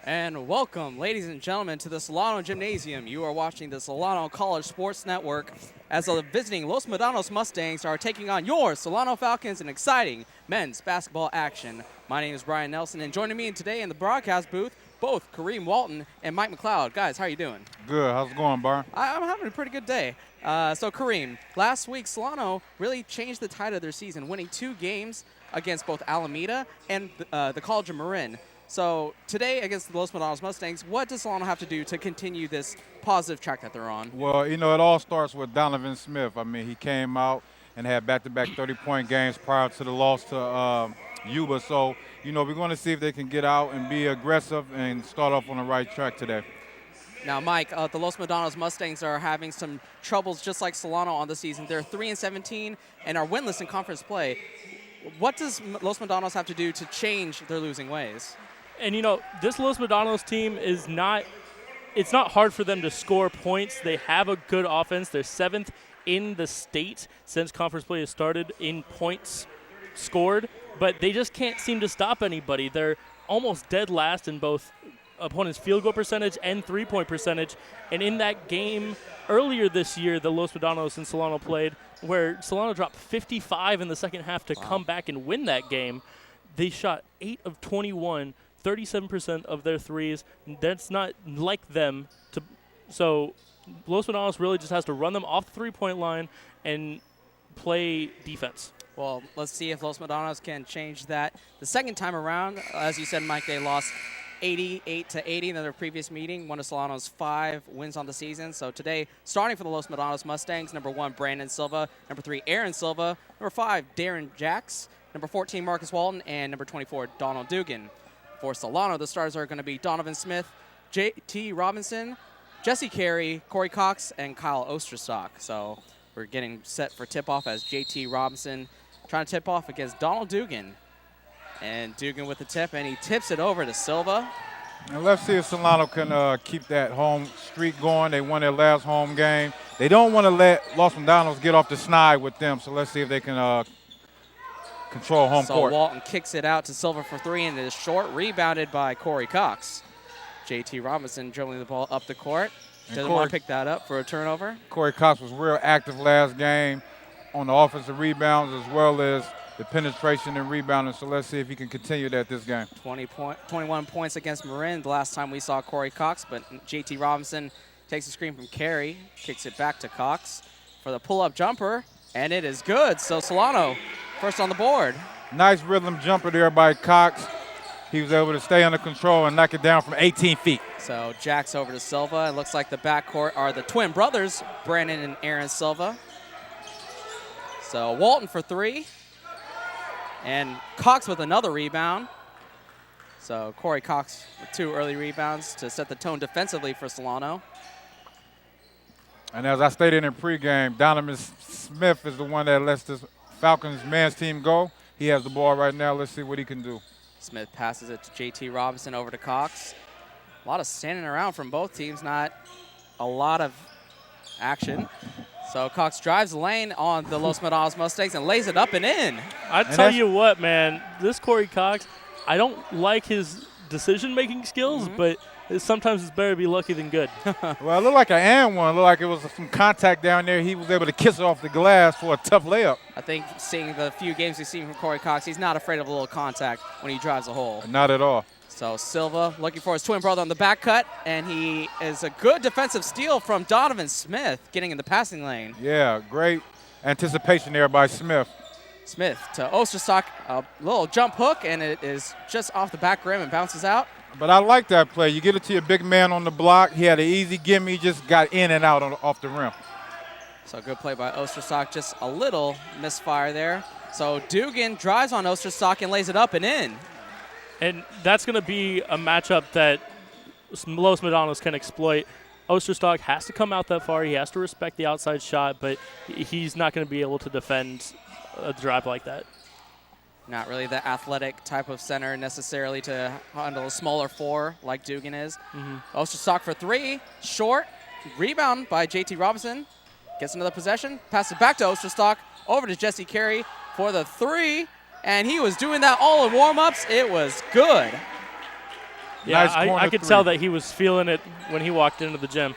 And welcome, ladies and gentlemen, to the Solano Gymnasium. You are watching the Solano College Sports Network as the visiting Los Medanos Mustangs are taking on your Solano Falcons in exciting men's basketball action. My name is Brian Nelson, and joining me today in the broadcast booth, both Kareem Walton and Mike McLeod. Guys, how are you doing? Good. How's it going, Brian? I'm having a pretty good day. So Kareem, last week Solano really changed the tide of their season, winning 2 games against both Alameda and the College of Marin. So today against the Los Medanos Mustangs, what does Solano have to do to continue this positive track that they're on? Well, it all starts with Donovan Smith. I mean, he came out and had back-to-back 30-point games prior to the loss to Yuba. So, we're going to see if they can get out and be aggressive and start off on the right track today. Now, Mike, the Los Medanos Mustangs are having some troubles just like Solano on the season. They're 3-17 and are winless in conference play. What does Los Medanos have to do to change their losing ways? And, this Los Medanos team is it's not hard for them to score points. They have a good offense. They're 7th in the state since conference play has started in points scored, but they just can't seem to stop anybody. They're almost dead last in both opponents' field goal percentage and three-point percentage. And in that game earlier this year, the Los Medanos and Solano played, where Solano dropped 55 in the second half to come back and win that game, they shot 8 of 21, 37% of their threes. That's not like them. So Los Medanos really just has to run them off the three-point line and play defense. Well, let's see if Los Medanos can change that. The second time around, as you said, Mike, they lost 88-80 in their previous meeting, one of Solano's 5 wins on the season. So today, starting for the Los Medanos Mustangs, number 1, Brandon Silva, number 3, Aaron Silva, number 5, Darren Jacks, number 14, Marcus Walton, and number 24, Donald Dugan. For Solano, the starters are going to be Donovan Smith, J.T. Robinson, Jesse Carey, Corey Cox, and Kyle Osterstock. So we're getting set for tip-off as J.T. Robinson trying to tip off against Donald Dugan. And Dugan with the tip, and he tips it over to Silva. And let's see if Solano can keep that home streak going. They won their last home game. They don't want to let Los Medanos get off the snide with them, so let's see if they can control home court. So Walton kicks it out to Silva for 3, and it is short, rebounded by Corey Cox. J.T. Robinson dribbling the ball up the court. Doesn't want to pick that up for a turnover. Corey Cox was real active last game on the offensive rebounds as well as the penetration and rebounding. So let's see if he can continue that this game. 21 points against Marin the last time we saw Corey Cox, but J.T. Robinson takes a screen from Carey, kicks it back to Cox for the pull-up jumper, and it is good. So Solano first on the board. Nice rhythm jumper there by Cox. He was able to stay under control and knock it down from 18 feet. So Jack's over to Silva. It looks like the backcourt are the twin brothers, Brandon and Aaron Silva. So Walton for 3. And Cox with another rebound. So Corey Cox with 2 early rebounds to set the tone defensively for Solano. And as I stated in pregame, Donovan Smith is the one that lets this Falcons men's team go. He has the ball right now. Let's see what he can do. Smith passes it to J.T. Robinson over to Cox. A lot of standing around from both teams, not a lot of action. So Cox drives the lane on the Los Medanos Mustangs and lays it up and in. I tell you what, man, this Corey Cox, I don't like his decision-making skills, but sometimes it's better to be lucky than good. Well, it looked like an and one. It looked like it was some contact down there. He was able to kiss it off the glass for a tough layup. I think seeing the few games we've seen from Corey Cox, he's not afraid of a little contact when he drives a hole. Not at all. So Silva looking for his twin brother on the back cut, and he is a good defensive steal from Donovan Smith getting in the passing lane. Yeah, great anticipation there by Smith. Smith to Osterstock, a little jump hook, and it is just off the back rim and bounces out. But I like that play. You get it to your big man on the block. He had an easy gimme, just got in and out off the rim. So good play by Osterstock, just a little misfire there. So Dugan drives on Osterstock and lays it up and in. And that's going to be a matchup that Los Medanos can exploit. Osterstock has to come out that far. He has to respect the outside shot, but he's not going to be able to defend a drive like that. Not really the athletic type of center necessarily to handle a smaller 4 like Dugan is. Osterstock for 3, short, rebound by J.T. Robinson. Gets another possession, passes back to Osterstock, over to Jesse Carey for the 3. And he was doing that all in warm-ups. It was good. Yeah, Nice corner I could three. tell that he was feeling it when he walked into the gym.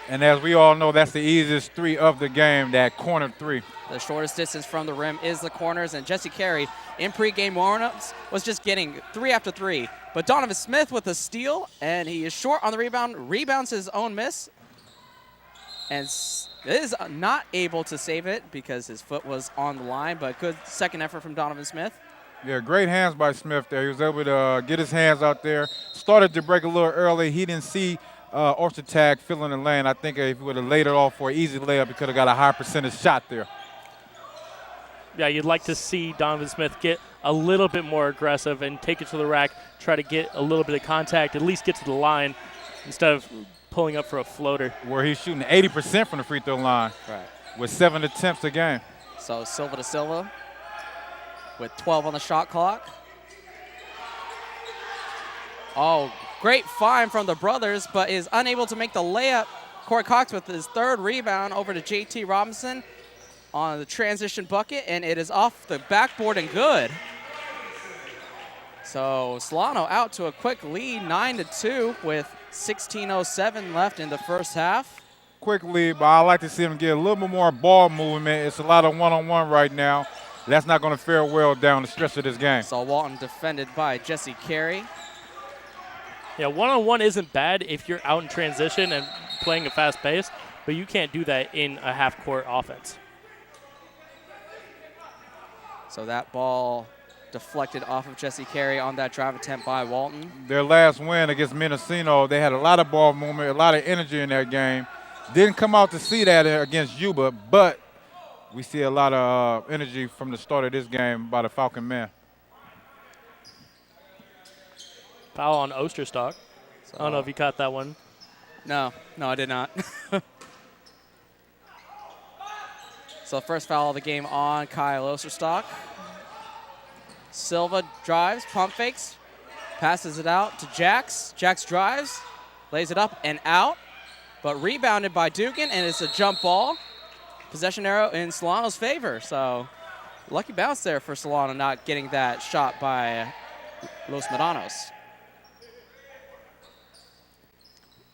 And as we all know, that's the easiest three of the game, that corner three. The shortest distance from the rim is the corners, and Jesse Carey in pregame warm-ups was just getting 3 after 3. But Donovan Smith with a steal, and he is short on the rebound, rebounds his own miss, and is not able to save it because his foot was on the line, but good second effort from Donovan Smith. Yeah, great hands by Smith there. He was able to get his hands out there. Started to break a little early. He didn't see Ostertag filling the lane. I think if he would have laid it off for an easy layup, he could have got a high percentage shot there. Yeah, you'd like to see Donovan Smith get a little bit more aggressive and take it to the rack, try to get a little bit of contact, at least get to the line instead of pulling up for a floater. Where he's shooting 80% from the free throw line. Right. With 7 attempts a game. So Silva to Silva with 12 on the shot clock. Oh, great find from the brothers, but is unable to make the layup. Corey Cox with his third rebound over to JT Robinson on the transition bucket, and it is off the backboard and good. So Solano out to a quick lead, 9-2 with 16:07 left in the first half. Quick lead, but I like to see him get a little bit more ball movement. It's a lot of one-on-one right now. That's not going to fare well down the stretch of this game. So Walton defended by Jesse Carey. Yeah, one-on-one isn't bad if you're out in transition and playing a fast pace, but you can't do that in a half-court offense. So that ball deflected off of Jesse Carey on that drive attempt by Walton. Their last win against Mendocino, they had a lot of ball movement, a lot of energy in that game. Didn't come out to see that against Yuba, but we see a lot of energy from the start of this game by the Falcon men. Foul on Osterstock. So, I don't know if you caught that one. No, I did not. So first foul of the game on Kyle Osterstock. Silva drives, pump fakes, passes it out to Jax. Jax drives, lays it up and out, but rebounded by Dugan, and it's a jump ball. Possession arrow in Solano's favor. So lucky bounce there for Solano, not getting that shot by Los Medanos.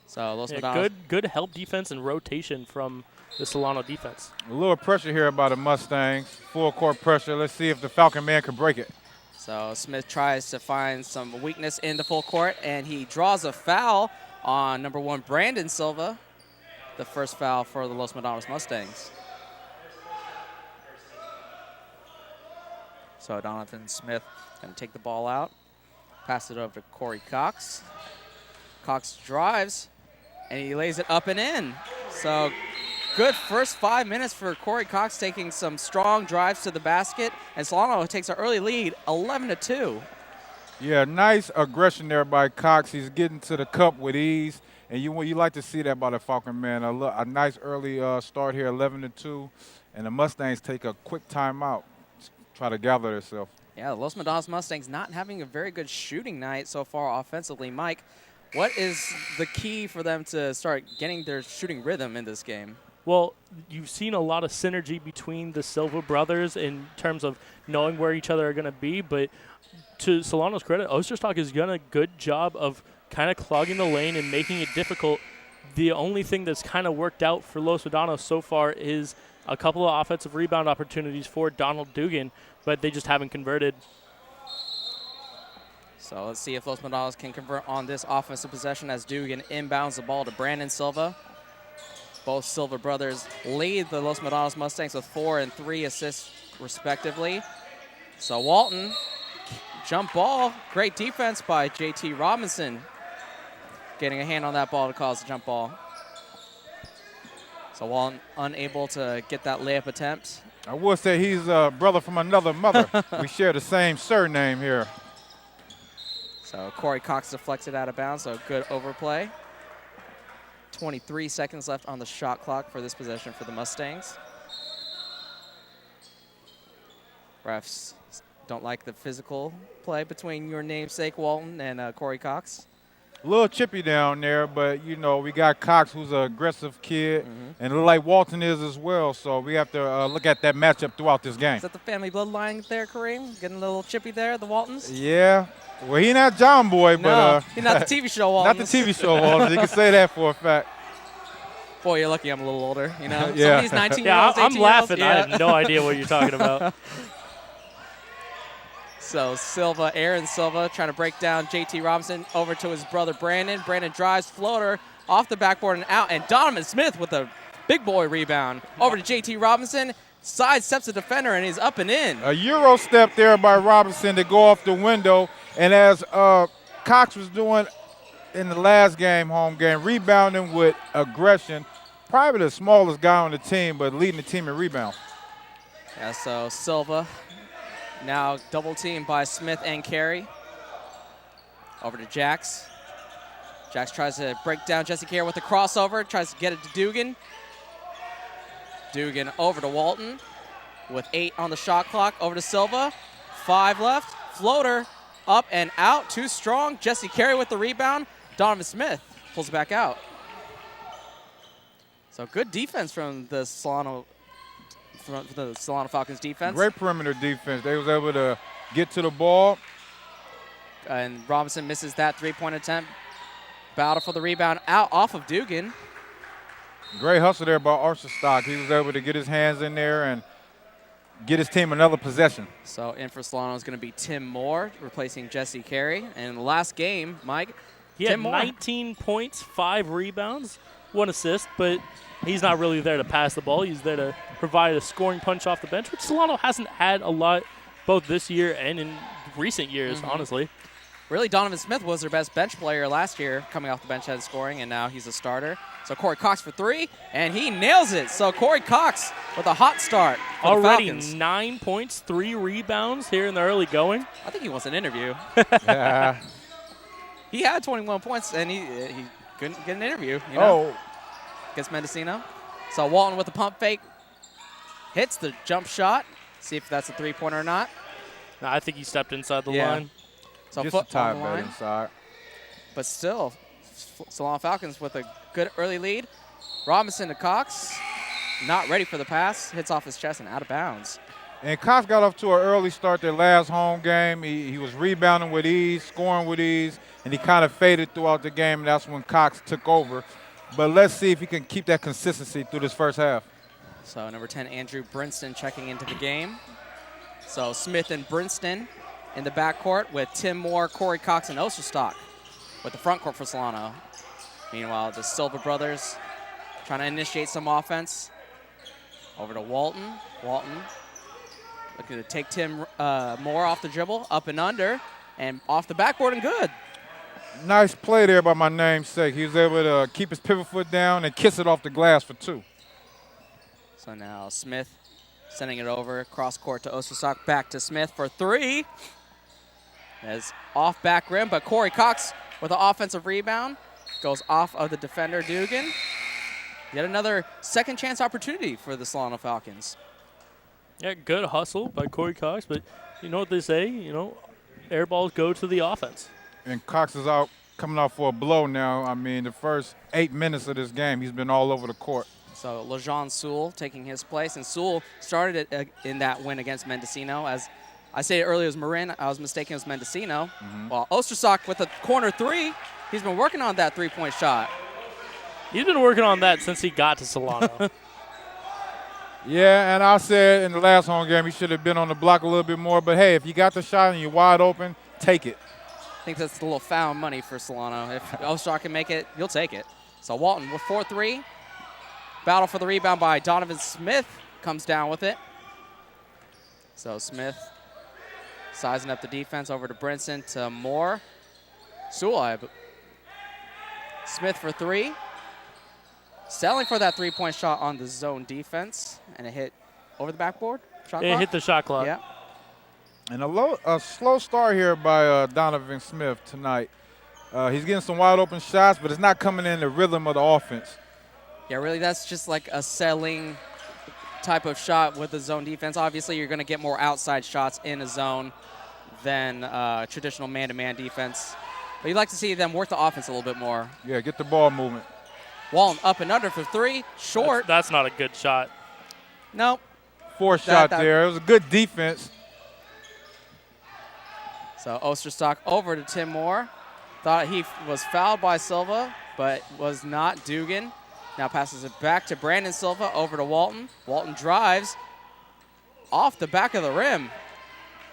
So Los Medanos. Good help defense and rotation from the Solano defense. A little pressure here by the Mustangs. Full court pressure. Let's see if the Falcon man can break it. So Smith tries to find some weakness in the full court, and he draws a foul on number 1, Brandon Silva. The first foul for the Los Medanos Mustangs. So Donovan Smith going to take the ball out, pass it over to Corey Cox. Cox drives, and he lays it up and in. So good first 5 minutes for Corey Cox, taking some strong drives to the basket, and Solano takes an early lead, 11-2. Yeah, nice aggression there by Cox. He's getting to the cup with ease, and you like to see that by the Falcon man. A nice early start here, 11-2, and the Mustangs take a quick timeout to try to gather themselves. Yeah, the Los Medanos Mustangs not having a very good shooting night so far offensively. Mike, what is the key for them to start getting their shooting rhythm in this game? Well, you've seen a lot of synergy between the Silva brothers in terms of knowing where each other are going to be, but to Solano's credit, Osterstock has done a good job of kind of clogging the lane and making it difficult. The only thing that's kind of worked out for Los Medanos so far is a couple of offensive rebound opportunities for Donald Dugan, but they just haven't converted. So let's see if Los Medanos can convert on this offensive possession as Dugan inbounds the ball to Brandon Silva. Both Silva brothers lead the Los Medanos Mustangs with 4 and 3 assists respectively. So Walton, jump ball, great defense by JT Robinson. Getting a hand on that ball to cause the jump ball. So Walton unable to get that layup attempt. I will say he's a brother from another mother. We share the same surname here. So Corey Cox deflects it out of bounds, so good overplay. 23 seconds left on the shot clock for this possession for the Mustangs. Refs don't like the physical play between your namesake Walton and Corey Cox. a little chippy down there, but, you know, we got Cox, who's an aggressive kid, Mm-hmm. and it look like Walton is as well. So we have to look at that matchup throughout this game. Is that the family bloodline there, Kareem? Getting a little chippy there, the Waltons? Yeah. Well, he not John Boy, No, but he's not the TV show Waltons. not the TV show Waltons. You can say that for a fact. Boy, you're lucky I'm a little older, you know? Yeah. Some of these 19-year-olds, Yeah, I'm 18-year-olds, laughing. yeah. I have no idea what you're talking about. So Aaron Silva trying to break down JT Robinson over to his brother Brandon. Brandon drives floater off the backboard and out. And Donovan Smith with a big boy rebound over to JT Robinson. Sidesteps the defender and he's up and in. A Euro step there by Robinson to go off the window. And as Cox was doing in the last game, home game, rebounding with aggression. Probably the smallest guy on the team, but leading the team in rebounds. Yeah, so Silva now double teamed by Smith and Carey. Over to Jax. Jax tries to break down Jesse Carey with a crossover, tries to get it to Dugan. Dugan over to Walton with 8 on the shot clock. Over to Silva, 5 left. Floater up and out, too strong. Jesse Carey with the rebound. Donovan Smith pulls it back out. So good defense from the Solano Falcons defense. Great perimeter defense. They was able to get to the ball. And Robinson misses that three-point attempt. Battle for the rebound out off of Dugan. Great hustle there by Archerstock. He was able to get his hands in there and get his team another possession. So in for Solano is going to be Tim Moore, replacing Jesse Carey. And in the last game, Mike, He had Tim Moore. 19 points, 5 rebounds, 1 assist, but he's not really there to pass the ball. He's there to provide a scoring punch off the bench, which Solano hasn't had a lot both this year and in recent years, honestly. Really, Donovan Smith was their best bench player last year, coming off the bench and scoring, and now he's a starter. So Corey Cox for 3, and he nails it. So Corey Cox with a hot start for Already the Falcons. 9 points, 3 rebounds here in the early going. I think he wants an interview. Yeah. He had 21 points, and he couldn't get an interview, you know, Oh, against Mendocino. So Walton with the pump fake. Hits the jump shot. See if that's a three-pointer or not. No, I think he stepped inside the Yeah. line. So just a foot tie on the bet line. inside. But still, Solano Falcons with a good early lead. Robinson to Cox. Not ready for the pass. Hits off his chest and out of bounds. And Cox got off to an early start their last home game. He was rebounding with ease, scoring with ease, and he kind of faded throughout the game, and that's when Cox took over. But let's see if he can keep that consistency through this first half. So number 10, Andrew Brinston checking into the game. So Smith and Brinston in the backcourt with Tim Moore, Corey Cox, and Osterstock with the front court for Solano. Meanwhile, the Silva brothers trying to initiate some offense. Over to Walton. Walton looking to take Tim Moore off the dribble, up and under, and off the backboard and good. Nice play there by my namesake. He was able to keep his pivot foot down and kiss it off the glass for 2. So now Smith sending it over, cross court to Osterstock, back to Smith for 3. As off back rim, but Corey Cox with an offensive rebound goes off of the defender, Dugan. Yet another second chance opportunity for the Solano Falcons. Yeah, good hustle by Corey Cox, but you know what they say, air balls go to the offense. And Cox is out, coming out for a blow now. I mean, the first 8 minutes of this game, he's been all over the court. So LeJean Sewell taking his place, and Sewell started it in that win against Mendocino. As I said earlier, it was Marin. I was mistaken, it was Mendocino. While Osterstock with a corner 3, he's been working on that three-point shot. He's been working on that since he got to Solano. Yeah, and I said in the last home game he should have been on the block a little bit more. But, hey, if you got the shot and you're wide open, take it. I think that's a little found money for Solano. If Osterstock can make it, you'll take it. So Walton with 4-3. Battle for the rebound by Donovan Smith comes down with it. So Smith sizing up the defense over to Brinson to Moore. Sewell. Smith for 3. Selling for that three-point shot on the zone defense. And it hit over the backboard. Shot It clock? hit the shot clock. Yeah. And a slow start here by Donovan Smith tonight. He's getting some wide open shots, but it's not coming in the rhythm of the offense. Yeah, really, that's just like a selling type of shot with the zone defense. Obviously, you're going to get more outside shots in a zone than traditional man-to-man defense. But you'd like to see them work the offense a little bit more. Yeah, get the ball movement. Walton up and under for 3. Short. That's not a good shot. Nope. Forced shot there. It was a good defense. So Osterstock over to Tim Moore. Thought he was fouled by Silva, but was not. Dugan now passes it back to Brandon Silva over to Walton. Walton drives off the back of the rim.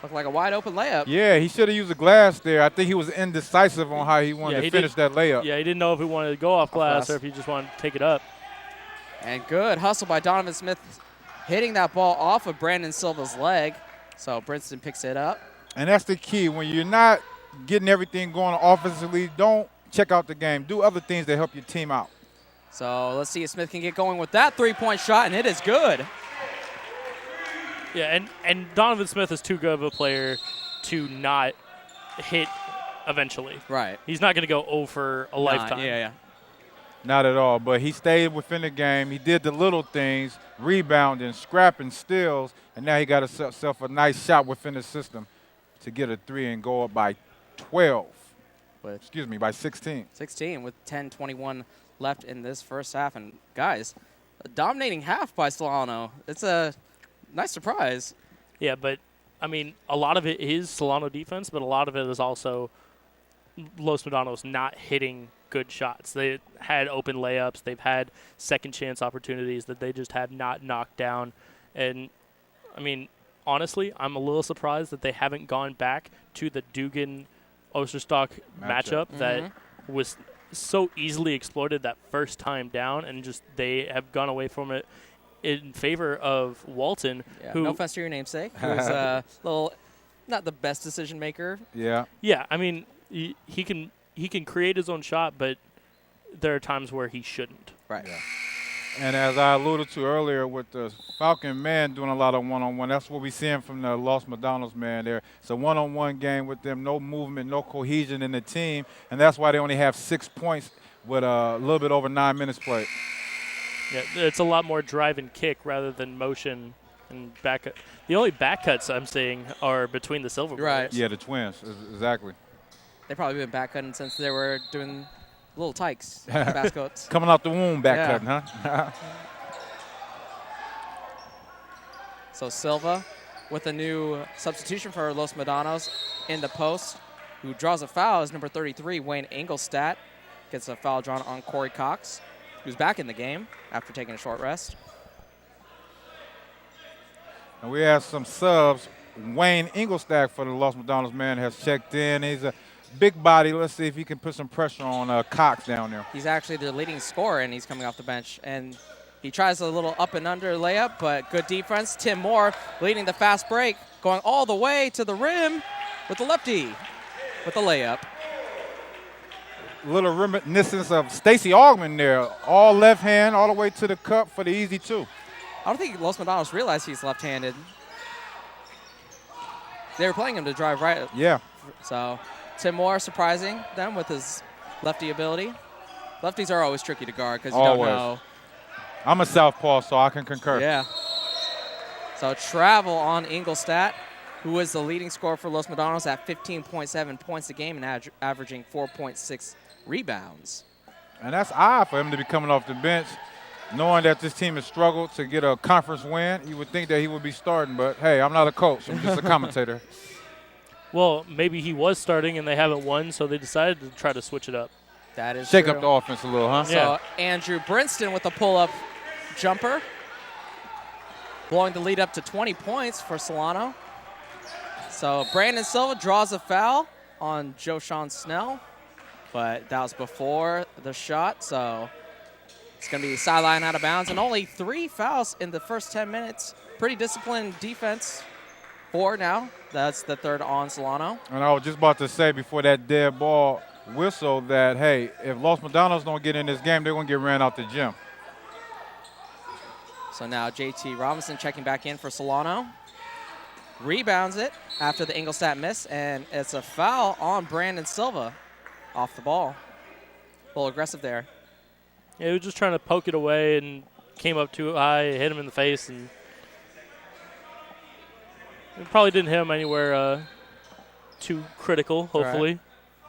Looked like a wide open layup. Yeah, he should have used the glass there. I think he was indecisive on how he wanted to finish that layup. Yeah, he didn't know if he wanted to go off glass or if he just wanted to take it up. And good hustle by Donovan Smith, hitting that ball off of Brandon Silva's leg. So Princeton picks it up. And that's the key. When you're not getting everything going offensively, don't check out the game. Do other things that help your team out. So let's see if Smith can get going with that three-point shot, and it is good. Yeah, and Donovan Smith is too good of a player to not hit eventually. Right. He's not going to go over a lifetime. Yeah. Not at all, but he stayed within the game. He did the little things, rebounding, scrapping, steals, and now he got himself a nice shot within the system to get a 3 and go up by 12. By 16. 16 with 10:21 left in this first half. And, guys, a dominating half by Solano. It's a nice surprise. Yeah, but, I mean, a lot of it is Solano defense, but a lot of it is also Los Medanos not hitting good shots. They had open layups. They've had second chance opportunities that they just have not knocked down. And, I mean, honestly, I'm a little surprised that they haven't gone back to the Dugan-Osterstock matchup that was so easily exploited that first time down, and just they have gone away from it in favor of Walton. Yeah, who, no offense to your namesake. Who's a little, not the best decision maker. Yeah. Yeah, I mean, he can create his own shot, but there are times where he shouldn't. Right. Yeah. And as I alluded to earlier with the Falcon man doing a lot of one-on-one, that's what we're seeing from the Los Medanos man there. It's a one-on-one game with them, no movement, no cohesion in the team, and that's why they only have 6 points with a little bit over 9 minutes played. Yeah, it's a lot more drive and kick rather than motion and back. The only back cuts I'm seeing are between the Silver brothers. Right. Yeah, the twins, exactly. They've probably been back cutting since they were doing little tykes, baskets. Coming out the womb back cutting, huh? So Silva with a new substitution for Los Medanos in the post, who draws a foul is number 33, Wayne Engelstadt. Gets a foul drawn on Corey Cox, who's back in the game after taking a short rest. And we have some subs. Wayne Engelstadt for the Los Medanos man has checked in. He's a big body. Let's see if he can put some pressure on Cox down there. He's actually their leading scorer, and he's coming off the bench. And he tries a little up and under layup, but good defense. Tim Moore leading the fast break, going all the way to the rim with the lefty with the layup. Little reminiscence of Stacey Augman there. All left hand, all the way to the cup for the easy 2. I don't think Los Medanos realized he's left-handed. They were playing him to drive right. Yeah. So Tim Moore surprising them with his lefty ability. Lefties are always tricky to guard because you don't know. I'm a southpaw, so I can concur. Yeah. So travel on Engelstadt, who is the leading scorer for Los Medanos at 15.7 points a game and averaging 4.6 rebounds. And that's odd for him to be coming off the bench, knowing that this team has struggled to get a conference win. You would think that he would be starting, but hey, I'm not a coach. I'm just a commentator. Well, maybe he was starting and they haven't won, so they decided to try to switch it up. That is Shake true. up the offense a little, huh? So Andrew Brinston with a pull-up jumper, blowing the lead up to 20 points for Solano. So Brandon Silva draws a foul on Joshawn Snell, but that was before the shot, so it's going to be sideline out of bounds. And only 3 fouls in the first 10 minutes. Pretty disciplined defense. 4 now. That's the third on Solano. And I was just about to say before that dead ball whistle that, hey, if Los Medanos don't get in this game, they're going to get ran out the gym. So now JT Robinson checking back in for Solano. Rebounds it after the Engelstadt miss, and it's a foul on Brandon Silva off the ball. A little aggressive there. Yeah, he was just trying to poke it away and came up too high, hit him in the face, and it probably didn't hit him anywhere too critical, hopefully. Right.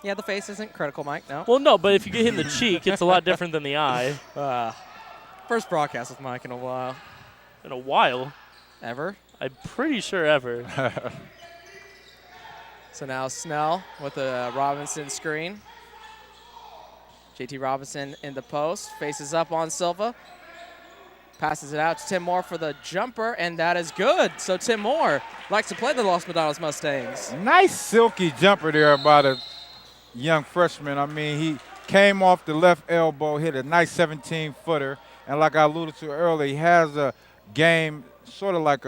Yeah, the face isn't critical, Mike. No. Well, no, but if you get hit in the cheek, it's a lot different than the eye. First broadcast with Mike in a while. In a while. Ever? I'm pretty sure ever. So now Snell with a Robinson screen. JT Robinson in the post, faces up on Silva. Passes it out to Tim Moore for the jumper, and that is good. So Tim Moore likes to play the Los Medanos Mustangs. Nice silky jumper there by the young freshman. I mean, he came off the left elbow, hit a nice 17-footer. And like I alluded to earlier, he has a game sort of like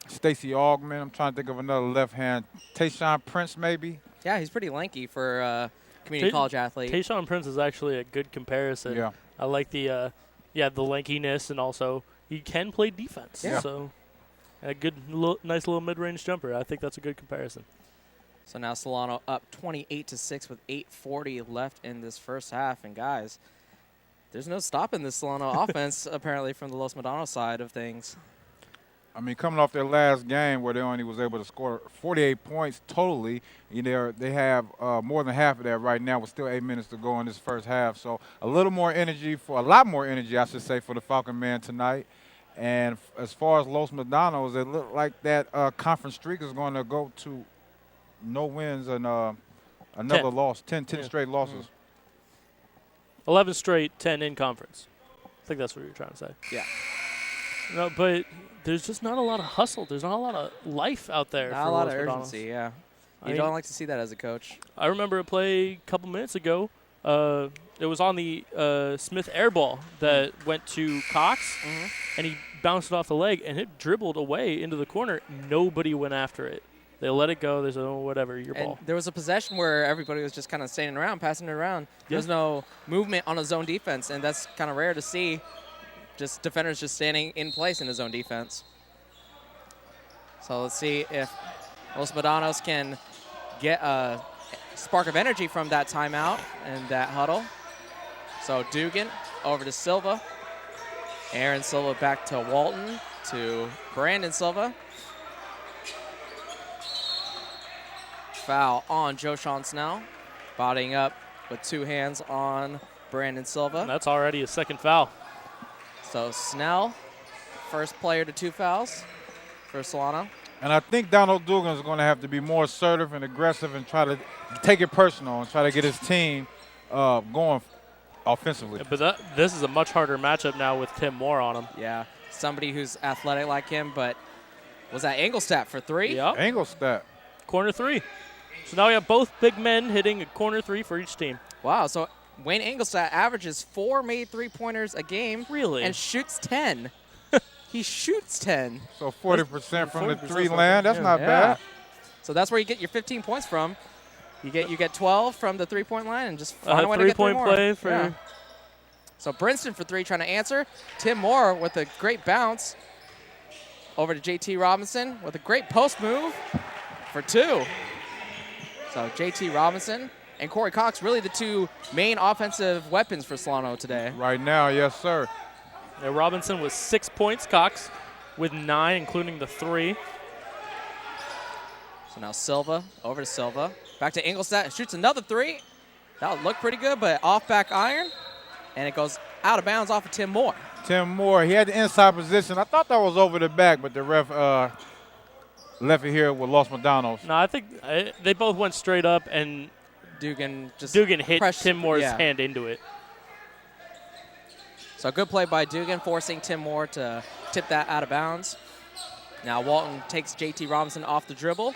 Stacey Augman. I'm trying to think of another left hand. Tayshaun Prince, maybe? Yeah, he's pretty lanky for a community college athlete. Tayshaun Prince is actually a good comparison. Yeah. I like the lankiness, and also he can play defense. Yeah. So a good, nice little mid-range jumper. I think that's a good comparison. So now Solano up 28-6 with 8:40 left in this first half. And guys, there's no stopping this Solano offense apparently from the Los Medanos side of things. I mean, coming off their last game where they only was able to score 48 points totally, they have more than half of that right now with still 8 minutes to go in this first half. So a lot more energy, I should say, for the Falcon Man tonight. And as far as Los Medanos, it looked like that conference streak is going to go to no wins and another 10. loss, 10 straight losses. 11 straight, 10 in conference. I think that's what you're trying to say. Yeah. No, but there's just not a lot of hustle. There's not a lot of life out there. Not for a lot Los of Medanos. urgency, yeah. I You mean, don't like to see that as a coach. I remember a play a couple minutes ago. It was on the Smith air ball that went to Cox, and he bounced it off the leg, and it dribbled away into the corner. Nobody went after it. They let it go. They said, oh, whatever, your And ball. there was a possession where everybody was just kind of standing around, passing it around. There was Yeah. no movement on a zone defense, and that's kind of rare to see. Just defenders just standing in place in a zone defense. So let's see if Los Medanos can get a spark of energy from that timeout and that huddle. So Dugan over to Silva. Aaron Silva back to Walton, to Brandon Silva. Foul on Joshawn Snell. Bodying up with two hands on Brandon Silva. And that's already a second foul. So Snell, first player to 2 fouls for Solano. And I think Donald Dugan is going to have to be more assertive and aggressive and try to take it personal and try to get his team going offensively. Yeah, but this is a much harder matchup now with Tim Moore on him. Yeah, somebody who's athletic like him, but was that Engelstadt for 3? Yep. Engelstadt. Corner 3. So now we have both big men hitting a corner 3 for each team. Wow, so Wayne Engelstadt averages 4 made three-pointers a game. Really? And shoots 10. He shoots 10. So 40% from the 40% three land. That's not bad. So that's where you get your 15 points from. You get 12 from the three-point line and just find a way to get 3 3-point more. play for Yeah. So Princeton for 3 trying to answer. Tim Moore with a great bounce. Over to JT Robinson with a great post move for 2. So JT Robinson and Corey Cox really the 2 main offensive weapons for Solano today. Right now, yes, sir. Yeah, Robinson with 6 points. Cox with 9, including the 3. So now Silva, over to Silva. Back to Engelstadt, shoots another 3. That would look pretty good, but off back iron. And it goes out of bounds off of Tim Moore. Tim Moore, he had the inside position. I thought that was over the back, but the ref left it here with Los Medanos. No, I think they both went straight up, and Dugan hit Tim Moore's hand into it. So good play by Dugan, forcing Tim Moore to tip that out of bounds. Now Walton takes JT Robinson off the dribble.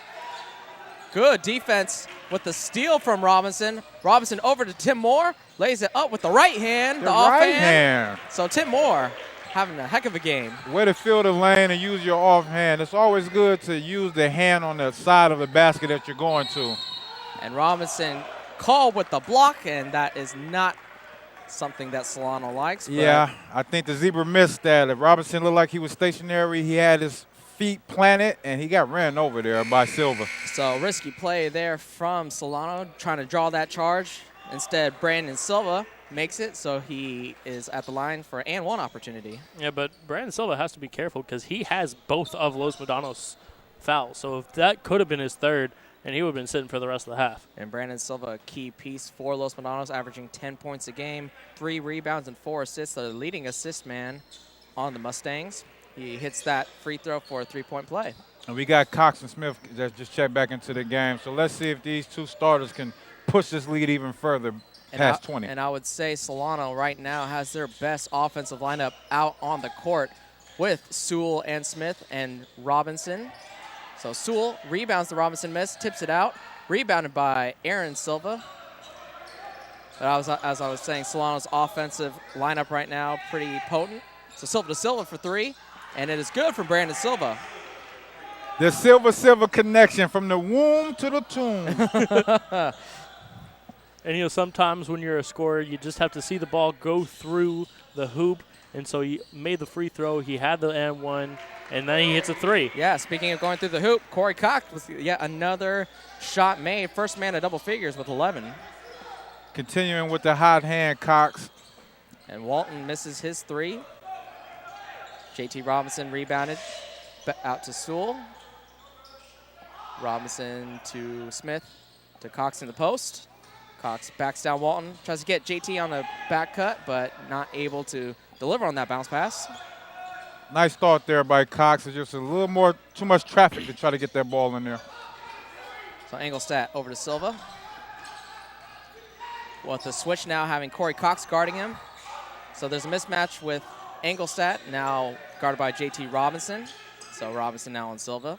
Good defense with the steal from Robinson. Robinson over to Tim Moore, lays it up with the right hand, the offhand. So Tim Moore having a heck of a game. Way to fill the lane and use your offhand. It's always good to use the hand on the side of the basket that you're going to. And Robinson called with the block, and that is not something that Solano likes. Yeah, I think the Zebra missed that. If Robinson looked like he was stationary, he had his feet planted, and he got ran over there by Silva. So risky play there from Solano, trying to draw that charge. Instead, Brandon Silva makes it, so he is at the line for an one opportunity. Yeah, but Brandon Silva has to be careful because he has both of Los Medanos fouls. So if that could have been his third, and he would have been sitting for the rest of the half. And Brandon Silva, a key piece for Los Medanos, averaging 10 points a game, 3 rebounds and 4 assists. The leading assist man on the Mustangs. He hits that free throw for a 3-point play. And we got Cox and Smith that just checked back into the game. So let's see if these two starters can push this lead even further past 20. And I would say Solano right now has their best offensive lineup out on the court with Sewell and Smith and Robinson. So Sewell rebounds the Robinson miss, tips it out, rebounded by Aaron Silva. But as I was saying, Solano's offensive lineup right now pretty potent. So Silva to Silva for 3, and it is good from Brandon Silva. The Silva connection from the womb to the tomb. And, sometimes when you're a scorer, you just have to see the ball go through the hoop. And so he made the free throw. He had the and-one, and then he hits a 3. Yeah, speaking of going through the hoop, Corey Cox with yet another shot made. First man to double figures with 11. Continuing with the hot hand, Cox. And Walton misses his 3. JT Robinson rebounded out to Sewell. Robinson to Smith, to Cox in the post. Cox backs down Walton, tries to get JT on the back cut, but not able to deliver on that bounce pass. Nice thought there by Cox. It's just a little more, too much traffic to try to get that ball in there. So Engelstadt over to Silva. With the switch now having Corey Cox guarding him. So there's a mismatch with Engelstadt, now guarded by JT Robinson. So Robinson now on Silva.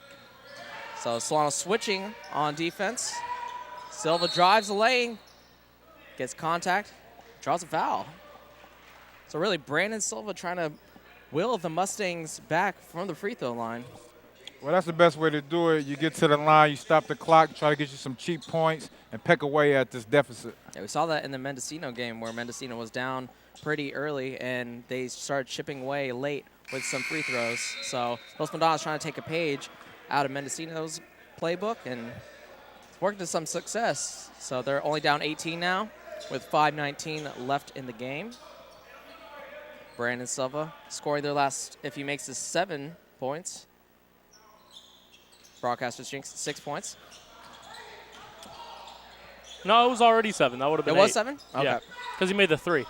So Solano switching on defense. Silva drives the lane, gets contact, draws a foul. So really Brandon Silva trying to will the Mustangs back from the free throw line. Well, that's the best way to do it. You get to the line, you stop the clock, try to get you some cheap points, and peck away at this deficit. Yeah, we saw that in the Mendocino game where Mendocino was down pretty early, and they started chipping away late with some free throws. So Los Medanos trying to take a page out of Mendocino's playbook, and it's worked to some success. So they're only down 18 now with 5:19 left in the game. Brandon Silva scoring their last, if he makes this 7 points. Broadcasters jinx 6 points. No, it was already 7. That would have been 8. It was 7? Okay. Yeah, because he made the 3.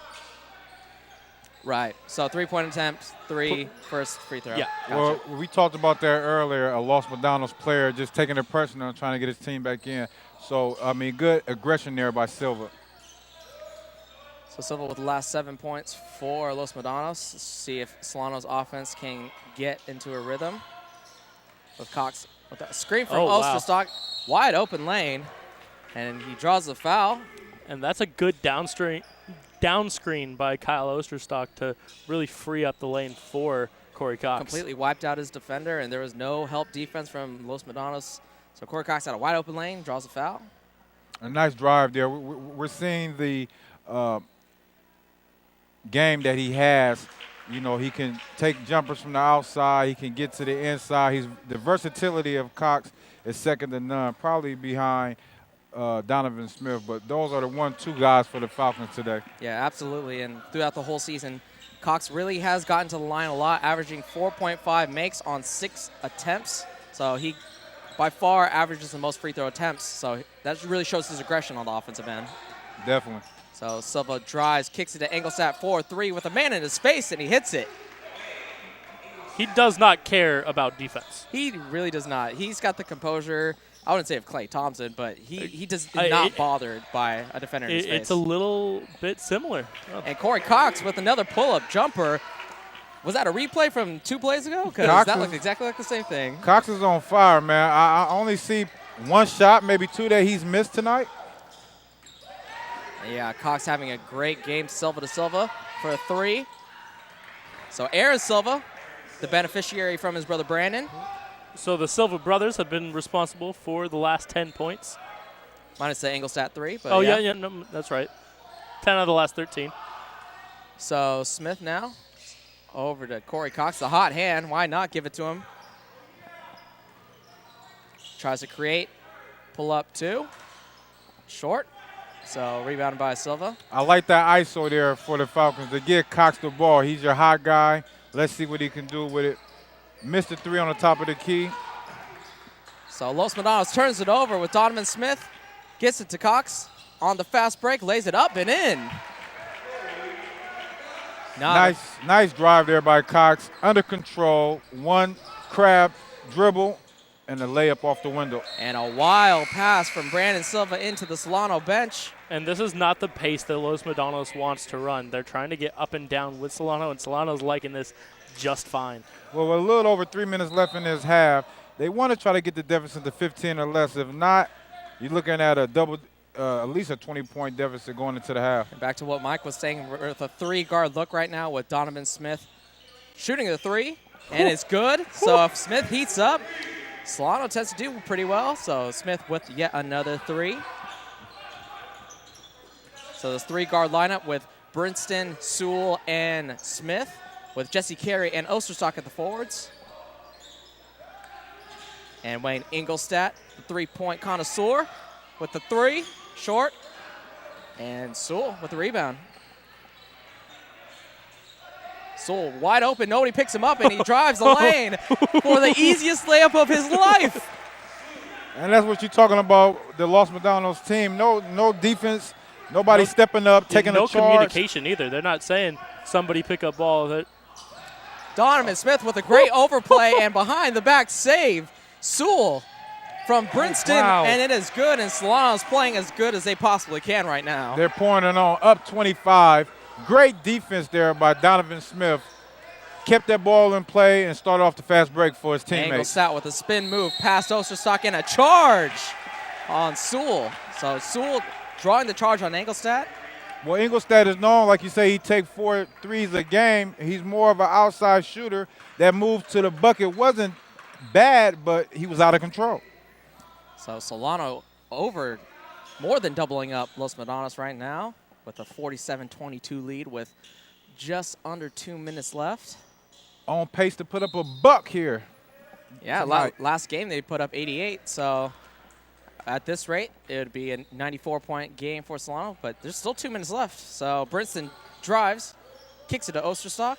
Right. So 3-point attempt, 3 first free throw. Yeah. Gotcha. Well, we talked about that earlier, a Los Medanos player just taking the pressure and trying to get his team back in. So, I mean, good aggression there by Silva. So Silva with the last 7 points for Los Medanos. See if Solano's offense can get into a rhythm. With Cox with that screen from Osterstock. Wide open lane. And he draws the foul. And that's a good down screen by Kyle Osterstock to really free up the lane for Corey Cox. Completely wiped out his defender, and there was no help defense from Los Medanos. So Corey Cox had a wide open lane, draws a foul. A nice drive there. We're seeing the game that he has. You know, he can take jumpers from the outside. He can get to the inside. The versatility of Cox is second to none, probably behind Donovan Smith. But those are the 1-2 guys for the Falcons today. Yeah, absolutely. And throughout the whole season, Cox really has gotten to the line a lot, averaging 4.5 makes on 6 attempts. So he, by far, averages the most free throw attempts. So that really shows his aggression on the offensive end. Definitely. So Silva drives, kicks it to Engelstadt 4-3 with a man in his face, and he hits it. He does not care about defense. He really does not. He's got the composure, I wouldn't say of Klay Thompson, but he does not bothered by a defender in his face. It's a little bit similar. And Corey Cox with another pull-up jumper. Was that a replay from 2 plays ago? Because that looked exactly like the same thing. Cox is on fire, man. I only see 1 shot, maybe 2 that he's missed tonight. Yeah, Cox having a great game. Silva to Silva for a 3. So Aaron Silva, the beneficiary from his brother Brandon. So the Silva brothers have been responsible for the last 10 points. Minus the Engelstadt 3. But yeah, no, that's right. 10 out of the last 13. So Smith now over to Corey Cox. The hot hand. Why not give it to him? Tries to create. Pull up 2. Short. So rebounded by Silva. I like that ISO there for the Falcons to get Cox the ball. He's your hot guy. Let's see what he can do with it. Missed the 3 on the top of the key. So Los Medanos turns it over with Donovan Smith. Gets it to Cox on the fast break, lays it up and in. Nice drive there by Cox. Under control. One crab dribble and a layup off the window. And a wild pass from Brandon Silva into the Solano bench. And this is not the pace that Los Medanos wants to run. They're trying to get up and down with Solano, and Solano's liking this just fine. Well, with a little over 3 minutes left in this half, they want to try to get the deficit to 15 or less. If not, you're looking at a double, at least a 20-point deficit going into the half. And back to what Mike was saying, with a three-guard look right now with Donovan Smith shooting the three, and it's good. So if Smith heats up, Solano tends to do pretty well. So Smith with yet another three. So this three-guard lineup with Brinston, Sewell, and Smith, with Jesse Carey and Osterstock at the forwards. And Wayne Ingolstadt, the three-point connoisseur, with the three, short. And Sewell with the rebound. Sewell wide open, nobody picks him up, and he drives the lane for the easiest layup of his life. And that's what you're talking about, the Los Medanos team. No defense, nobody stepping up, taking a charge. No communication either. They're not saying somebody pick up ball. Donovan Smith with a great overplay and behind the back save. Sewell from Brinston, and it is good, and Solano's playing as good as they possibly can right now. They're pouring it on, up 25. Great defense there by Donovan Smith. Kept that ball in play and started off the fast break for his teammates. Ingolstadt with a spin move past Osterstock and a charge on Sewell. So Sewell drawing the charge on Ingolstadt. Well, Ingolstadt is known, like you say, he take 4 threes a game. He's more of an outside shooter. That move to the bucket wasn't bad, but he was out of control. So Solano over more than doubling up Los Medanos right now with a 47-22 lead with just under 2 minutes left. On pace to put up a buck here. Yeah, last game they put up 88, so at this rate, it would be a 94-point game for Solano, but there's still 2 minutes left. So Brinston drives, kicks it to Osterstock.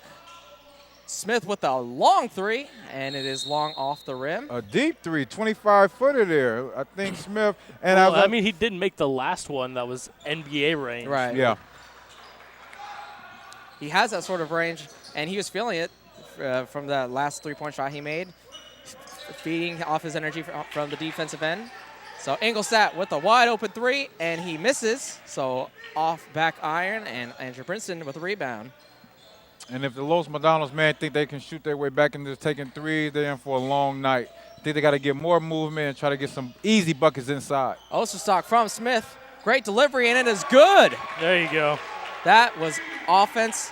Smith with a long three, and it is long off the rim. A deep three, 25-footer there. I think Smith. And well, I mean, he didn't make the last one that was NBA range. Right. Yeah. He has that sort of range, and he was feeling it from that last three-point shot he made, feeding off his energy from the defensive end. So Ingolstadt with a wide-open three, and he misses. So off back iron, and Andrew Brinston with a rebound. And if the Los Medanos, man, think they can shoot their way back into taking threes, they're in for a long night. I think they got to get more movement and try to get some easy buckets inside. Osterstock from Smith. Great delivery, and it is good. There you go. That was offense.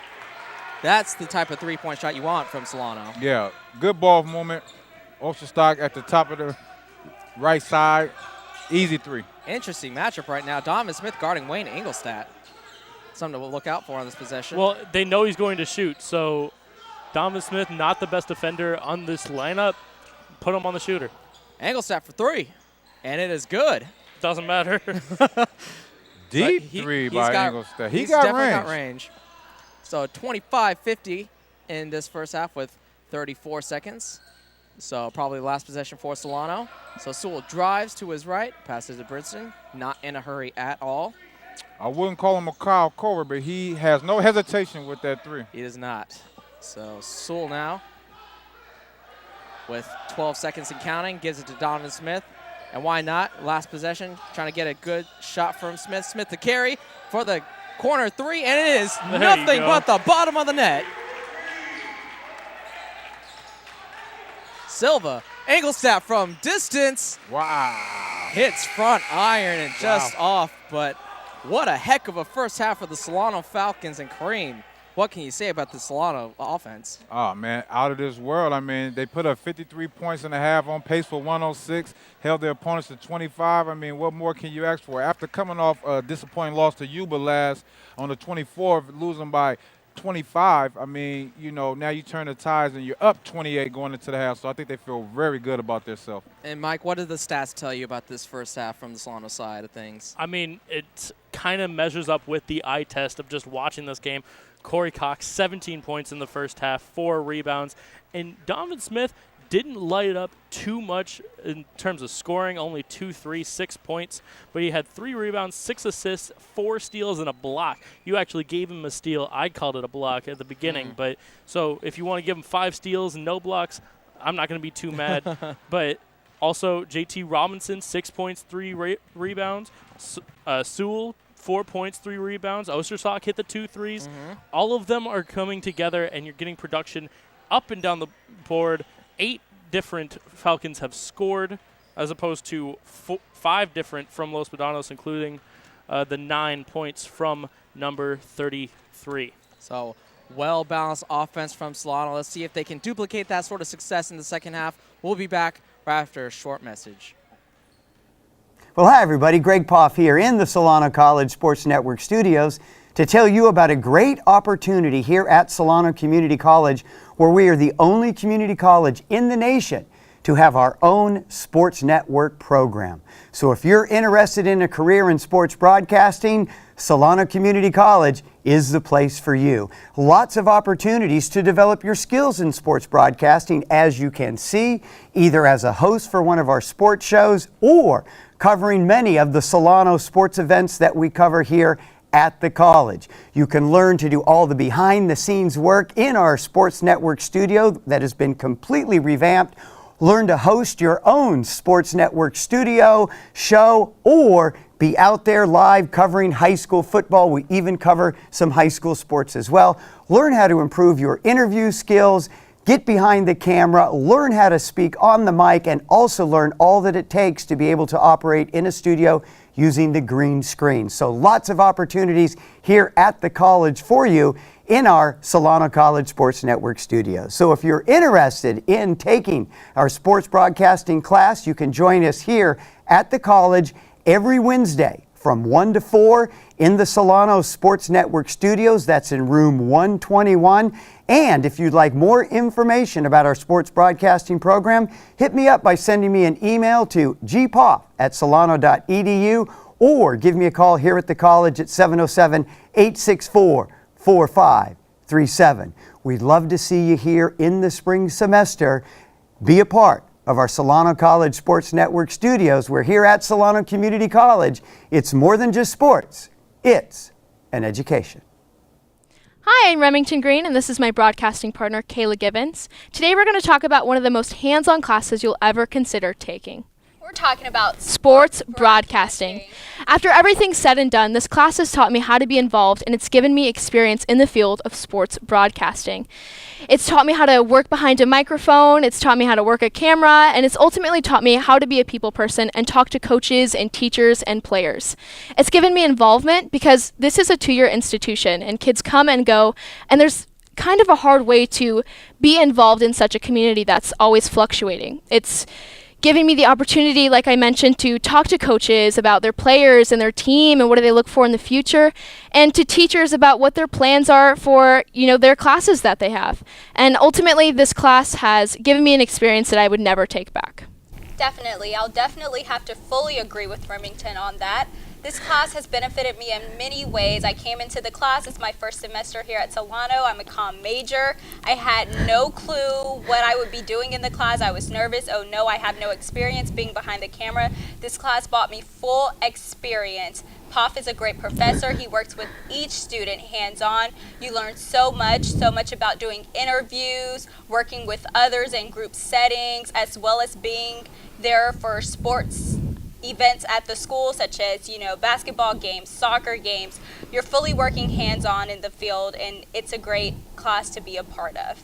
That's the type of three-point shot you want from Solano. Yeah, good ball movement. Osterstock at the top of the right side. Easy three. Interesting matchup right now. Donovan Smith guarding Wayne Ingolstadt. Something to look out for on this possession. Well, they know he's going to shoot, so Donovan Smith, not the best defender on this lineup. Put him on the shooter. Ingolstadt for three, and it is good. Doesn't matter. Deep three by Ingolstadt. He got definitely range. got range. So 25-50 in this first half with 34 seconds. So probably the last possession for Solano. So Sewell drives to his right, passes to Brinston. Not in a hurry at all. I wouldn't call him a Kyle Korver, but he has no hesitation with that three. He does not. So Sewell now with 12 seconds and counting, gives it to Donovan Smith. And why not? Last possession, trying to get a good shot from Smith. Smith to carry for the corner three, and it is nothing but the bottom of the net. Silva, Ingolstadt from distance. Wow. Hits front iron and just off, but what a heck of a first half for the Solano Falcons and Kareem. What can you say about the Solano offense? Oh, man, out of this world. I mean, they put up 53 points and a half on pace for 106, held their opponents to 25. I mean, what more can you ask for? After coming off a disappointing loss to Yuba last on the 24th, losing by 25, I mean, you know, now you turn the tides and you're up 28 going into the half, so I think they feel very good about themselves. And, Mike, what did the stats tell you about this first half from the Solano side of things? I mean, it kind of measures up with the eye test of just watching this game. Corey Cox, 17 points in the first half, 4 rebounds. And Donovan Smith didn't light it up too much in terms of scoring, only 2, 3, 6 points, but he had 3 rebounds, 6 assists, 4 steals, and a block. You actually gave him a steal. I called it a block at the beginning, but so if you want to give him 5 steals and no blocks, I'm not going to be too mad. But also, JT Robinson, 6 points, 3 rebounds. Sewell, 4 points, 3 rebounds. Ostersock hit the 2 threes. All of them are coming together, and you're getting production up and down the board. 8 different Falcons have scored, as opposed to 5 different from Los Medanos, including the 9 points from number 33. So well-balanced offense from Solano. Let's see if they can duplicate that sort of success in the second half. We'll be back right after a short message. Well, hi, everybody. Greg Poff here in the Solano College Sports Network studios to tell you about a great opportunity here at Solano Community College, where we are the only community college in the nation to have our own sports network program. So if you're interested in a career in sports broadcasting, Solano Community College is the place for you. Lots of opportunities to develop your skills in sports broadcasting, as you can see, either as a host for one of our sports shows or covering many of the Solano sports events that we cover here at the college. You can learn to do all the behind-the-scenes work in our sports network studio that has been completely revamped. Learn to host your own sports network studio, show, or be out there live covering high school football. We even cover some high school sports as well. Learn how to improve your interview skills, get behind the camera, learn how to speak on the mic, and also learn all that it takes to be able to operate in a studio using the green screen. So lots of opportunities here at the college for you in our Solano College Sports Network studios. So if you're interested in taking our sports broadcasting class, you can join us here at the college every Wednesday from 1 to 4 in the Solano Sports Network studios. That's in room 121. And if you'd like more information about our sports broadcasting program, hit me up by sending me an email to gpoff@solano.edu or give me a call here at the college at 707-864-4537. We'd love to see you here in the spring semester. Be a part of our Solano College Sports Network studios. We're here at Solano Community College. It's more than just sports. It's an education. Hi, I'm Remington Green, and this is my broadcasting partner, Kayla Gibbons. Today we're going to talk about one of the most hands-on classes you'll ever consider taking. We're talking about Sports broadcasting. After everything's said and done, this class has taught me how to be involved, and it's given me experience in the field of sports broadcasting. It's taught me how to work behind a microphone, it's taught me how to work a camera, and it's ultimately taught me how to be a people person and talk to coaches and teachers and players. It's given me involvement because this is a 2-year institution, and kids come and go, and there's kind of a hard way to be involved in such a community that's always fluctuating. It's giving me the opportunity, like I mentioned, to talk to coaches about their players and their team and what do they look for in the future, and to teachers about what their plans are for, their classes that they have. And ultimately, this class has given me an experience that I would never take back. Definitely. I'll definitely have to fully agree with Remington on that. This class has benefited me in many ways. I came into the class, it's my first semester here at Solano. I'm a comm major. I had no clue what I would be doing in the class. I was nervous. Oh no, I have no experience being behind the camera. This class brought me full experience. Poff is a great professor. He works with each student hands-on. You learn so much about doing interviews, working with others in group settings, as well as being there for sports events at the school, such as, basketball games, soccer games. You're fully working hands-on in the field, and it's a great class to be a part of.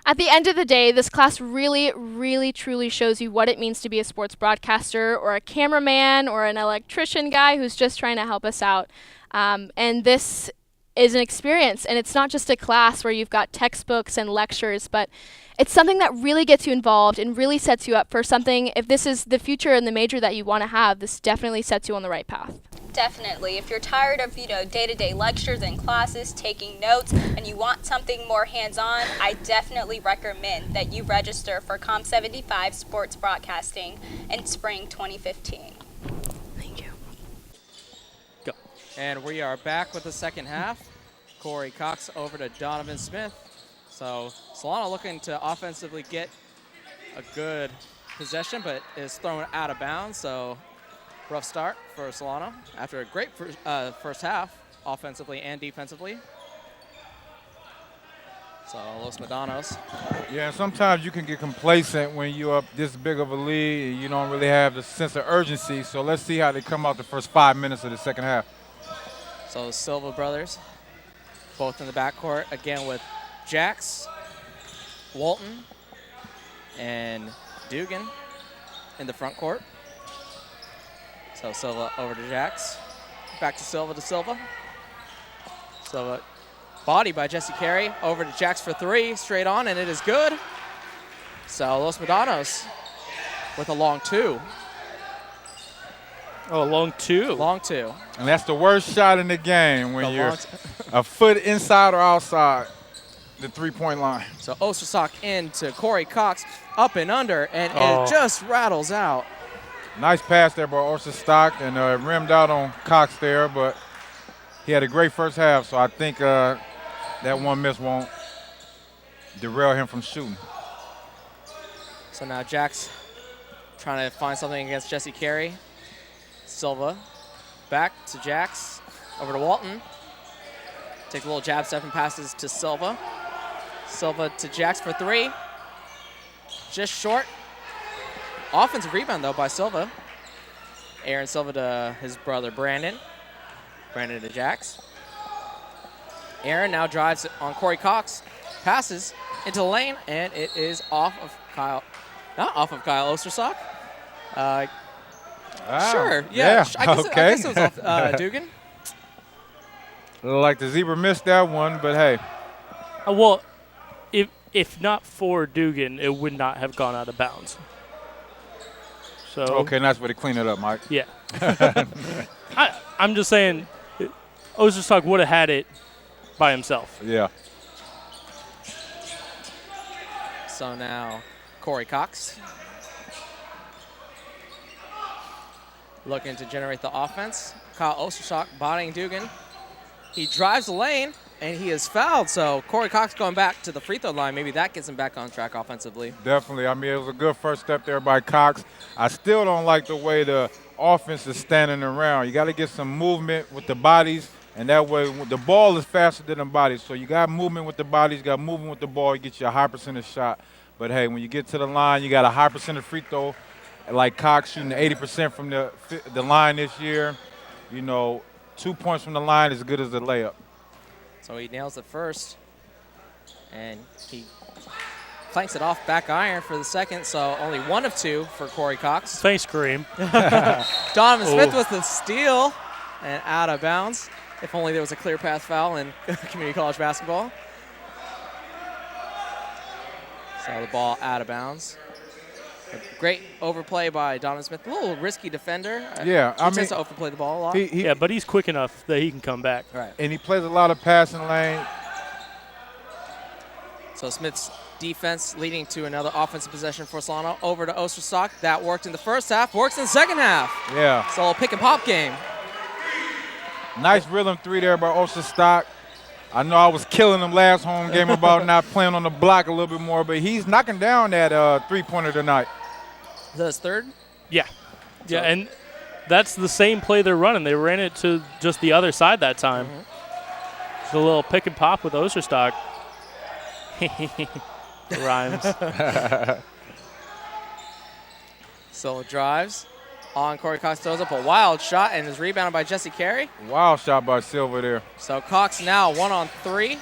At the end of the day, this class really, really, truly shows you what it means to be a sports broadcaster or a cameraman or an electrician guy who's just trying to help us out. And this is an experience, and it's not just a class where you've got textbooks and lectures, but it's something that really gets you involved and really sets you up for something. If this is the future and the major that you want to have, this definitely sets you on the right path. Definitely. If you're tired of, day-to-day lectures and classes, taking notes, and you want something more hands-on, I definitely recommend that you register for Com 75 Sports Broadcasting in spring 2015. Thank you. Go. And we are back with the second half. Corey Cox over to Donovan Smith. So Solano looking to offensively get a good possession, but is thrown out of bounds. So rough start for Solano after a great first half, offensively and defensively. So Los Medanos. Yeah, and sometimes you can get complacent when you're up this big of a lead and you don't really have the sense of urgency. So let's see how they come out the first 5 minutes of the second half. So the Silva brothers, both in the backcourt, again with Jax, Walton, and Dugan in the front court. So Silva over to Jax. Back to Silva Silva. Body by Jesse Carey. Over to Jax for three. Straight on, and it is good. So Los Medanos with a long two. Oh, long two. Long two. And that's the worst shot in the game when you're a foot inside or outside the three-point line. So Osterstock into Corey Cox. Up and under, and it just rattles out. Nice pass there by Osterstock, and rimmed out on Cox there, but he had a great first half, so I think that one miss won't derail him from shooting. So now Jax trying to find something against Jesse Carey. Silva back to Jax, over to Walton. Takes a little jab step and passes to Silva. Silva to Jax for three. Just short. Offensive rebound, though, by Silva. Aaron Silva to his brother, Brandon. Brandon to Jax. Aaron now drives on Corey Cox. Passes into the lane, and it is off of Kyle. Not off of Kyle Osterstock. Sure, yeah. I guess it was off Dugan. Looked like the zebra missed that one, but hey. Well, if not for Dugan, it would not have gone out of bounds. So Okay, nice way to clean it up, Mike. Yeah. I'm just saying, Osterstock would have had it by himself. Yeah. So now Corey Cox looking to generate the offense. Kyle Osterstock bodying Dugan. He drives the lane, and he is fouled. So Corey Cox going back to the free throw line. Maybe that gets him back on track offensively. Definitely. I mean, it was a good first step there by Cox. I still don't like the way the offense is standing around. You got to get some movement with the bodies, and that way the ball is faster than the bodies. So you got movement with the bodies, you got movement with the ball, you get you a high percentage shot. But, hey, when you get to the line, you got a high percentage free throw, like Cox shooting 80% from the line this year. You know, 2 points from the line is as good as the layup. So he nails it first, and he clanks it off back iron for the second, so only 1 of 2 for Corey Cox. Thanks, Kareem. Donovan Smith with the steal and out of bounds. If only there was a clear path foul in community college basketball. So the ball out of bounds. A great overplay by Donovan Smith. A little risky defender. Yeah, he tends to overplay the ball a lot. Yeah, but he's quick enough that he can come back. Right. And he plays a lot of passing lane. So Smith's defense leading to another offensive possession for Solano. Over to Osterstock. That worked in the first half, works in the second half. Yeah. So a pick and pop game. Nice rhythm three there by Osterstock. I know I was killing him last home game about not playing on the block a little bit more, but he's knocking down that three-pointer tonight. Is that his third? Yeah. Yeah, and that's the same play they're running. They ran it to just the other side that time. It's a little pick and pop with Osterstock. Rhymes. So drives on Corey Cox, throws up a wild shot and is rebounded by Jesse Carey. Wild shot by Silva there. So Cox now 1-on-3.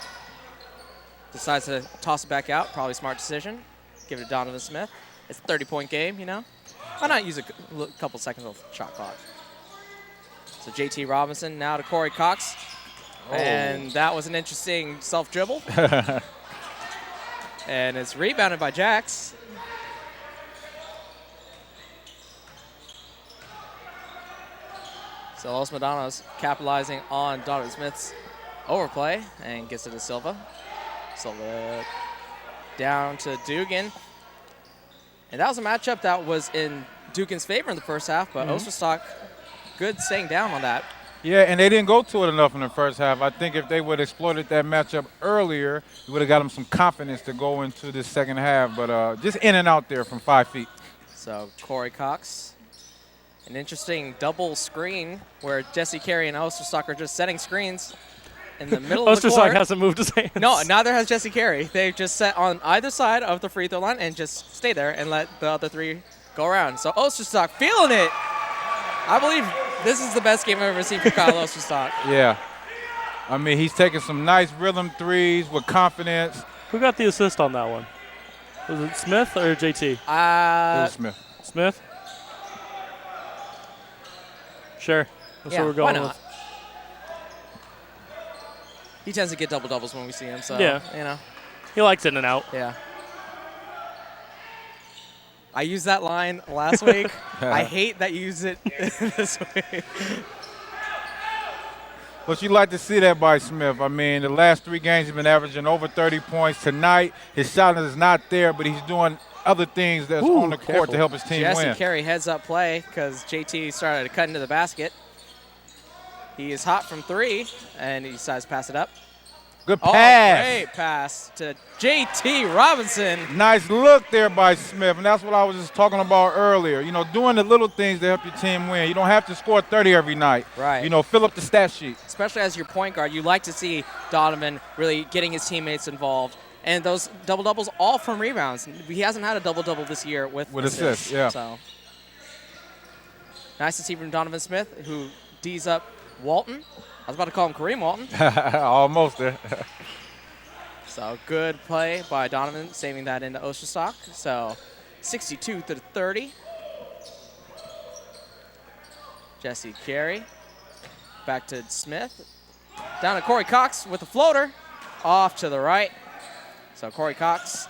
Decides to toss it back out. Probably a smart decision. Give it to Donovan Smith. It's a 30-point game, you know. Why not use a couple seconds of shot clock? So JT Robinson now to Corey Cox. And that was an interesting self-dribble. And it's rebounded by Jax. So Los Medanos capitalizing on Donovan Smith's overplay and gets it to Silva. Silva down to Dugan. And that was a matchup that was in Dugan's favor in the first half, but Osterstock good staying down on that. Yeah, and they didn't go to it enough in the first half. I think if they would have exploited that matchup earlier, it would have got them some confidence to go into this second half. But just in and out there from 5 feet. So Corey Cox, an interesting double screen where Jesse Carey and Osterstock are just setting screens in the middle of the court. Osterstock hasn't moved his hands. No, neither has Jesse Carey. They've just set on either side of the free throw line and just stay there and let the other three go around. So Osterstock feeling it. I believe this is the best game I've ever seen from Kyle Osterstock. Yeah. I mean, he's taking some nice rhythm threes with confidence. Who got the assist on that one? Was it Smith or JT? It was Smith. Smith? Sure. That's Yeah, what we're going why not? with. He tends to get double-doubles when we see him, so, Yeah. you know. He likes in and out. Yeah. I used that line last week. I hate that you use it this week. But you like to see that by Smith. I mean, the last 3 games he's been averaging over 30 points. Tonight, his shot is not there, but he's doing other things that's on the court careful. to help his team Jesse win. Carey heads up play because JT started to cut into the basket. He is hot from 3, and he decides to pass it up. Good Oh, pass. great pass to JT Robinson. Nice look there by Smith, and that's what I was just talking about earlier. You know, doing the little things to help your team win. You don't have to score 30 every night. Right. You know, fill up the stat sheet. Especially as your point guard, you like to see Donovan really getting his teammates involved. And those double-doubles all from rebounds. He hasn't had a double-double this year with assists, yeah. So nice to see from Donovan Smith, who D's up Walton. I was about to call him Kareem Walton. Almost there. So good play by Donovan, saving that into Osterstock. So 62-30. Jesse Carey. Back to Smith. Down to Corey Cox with the floater. Off to the right. So Corey Cox,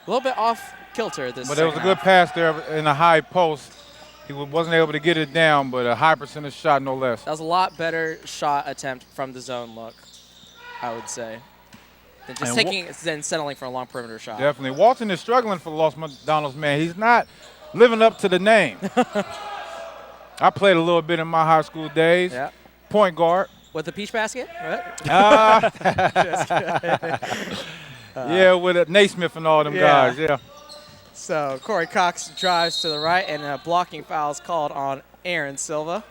a little bit off kilter this But there was a good pass there in a high post. He wasn't able to get it down, but a high percentage shot, no less. That was a lot better shot attempt from the zone look, I would say, than just than settling for a long perimeter shot. Definitely. Walton is struggling for Los McDonald's, man. He's not living up to the name. I played a little bit in my high school days. Yeah. Point guard. With the peach basket, right? Yeah, with Naismith and all them Yeah. guys, yeah. So Corey Cox drives to the right, and a blocking foul is called on Aaron Silva.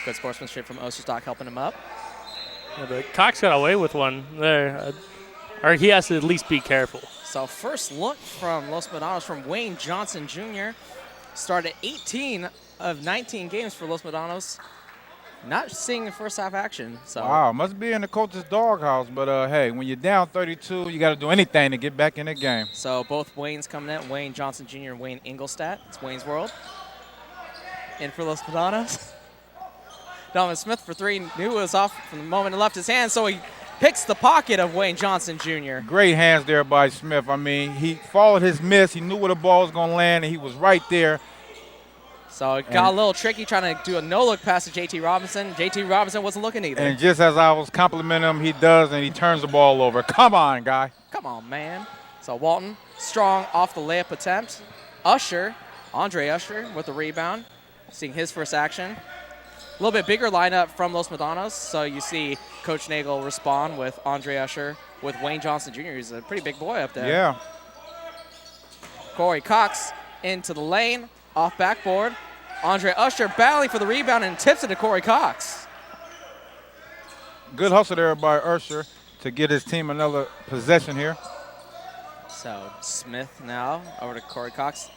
Good sportsmanship from Osterstock helping him up. Yeah, but Cox got away with one there. Or he has to at least be careful. So first look from Los Medanos from Wayne Johnson Jr. Started 18 of 19 games for Los Medanos. Not seeing the first half action. So Wow, must be in the coach's doghouse. But, hey, when you're down 32, you got to do anything to get back in the game. So both Waynes coming in, Wayne Johnson Jr. and Wayne Ingolstadt. It's Wayne's World. In for Los Medanos. Donovan Smith for 3, knew it was off from the moment it left his hand, so he picks the pocket of Wayne Johnson Jr. Great hands there by Smith. I mean, he followed his miss. He knew where the ball was going to land, and he was right there. So it got a little tricky trying to do a no-look pass to JT Robinson. JT Robinson wasn't looking either. And just as I was complimenting him, he does, and he turns the ball over. Come on, guy. Come on, man. So Walton, strong off the layup attempt. Andre Usher with the rebound, seeing his first action. A little bit bigger lineup from Los Medanos, so you see Coach Nagel respond with Andre Usher with Wayne Johnson Jr. He's a pretty big boy up there. Yeah. Corey Cox into the lane, off backboard. Andre Usher battling for the rebound and tips it to Corey Cox. Good hustle there by Usher to get his team another possession here. So Smith now over to Corey Cox.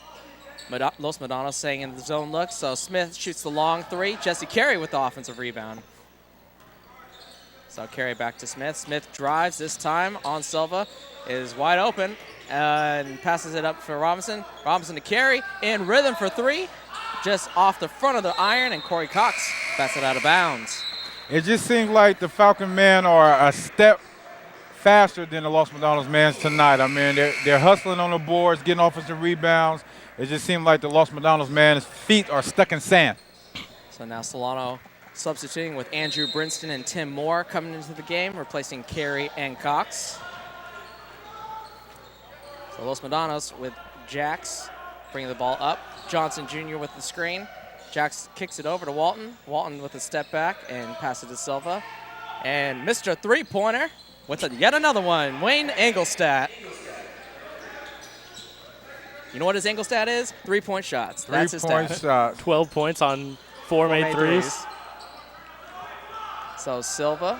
Los Medanos staying in the zone look. So Smith shoots the long 3. Jesse Carey with the offensive rebound. So Carey back to Smith. Smith drives this time on Silva. Is wide open and passes it up for Robinson. Robinson to Carey in rhythm for 3. Just off the front of the iron, and Corey Cox passes it out of bounds. It just seems like the Falcon men are a step faster than the Los Medanos men tonight. I mean, they're hustling on the boards, getting offensive rebounds. It just seems like the Los Medanos men's feet are stuck in sand. So now Solano substituting with Andrew Brinston and Tim Moore coming into the game, replacing Carey and Cox. So Los Medanos with Jax bringing the ball up. Johnson Jr. with the screen. Jax kicks it over to Walton. Walton with a step back and pass it to Silva. And Mr. Three-pointer with yet another one, Wayne Engelstadt. You know what his Engelstadt is? 3-point shots. That's his stat. 3-point shot. 12 points on 4 made threes. So Silva.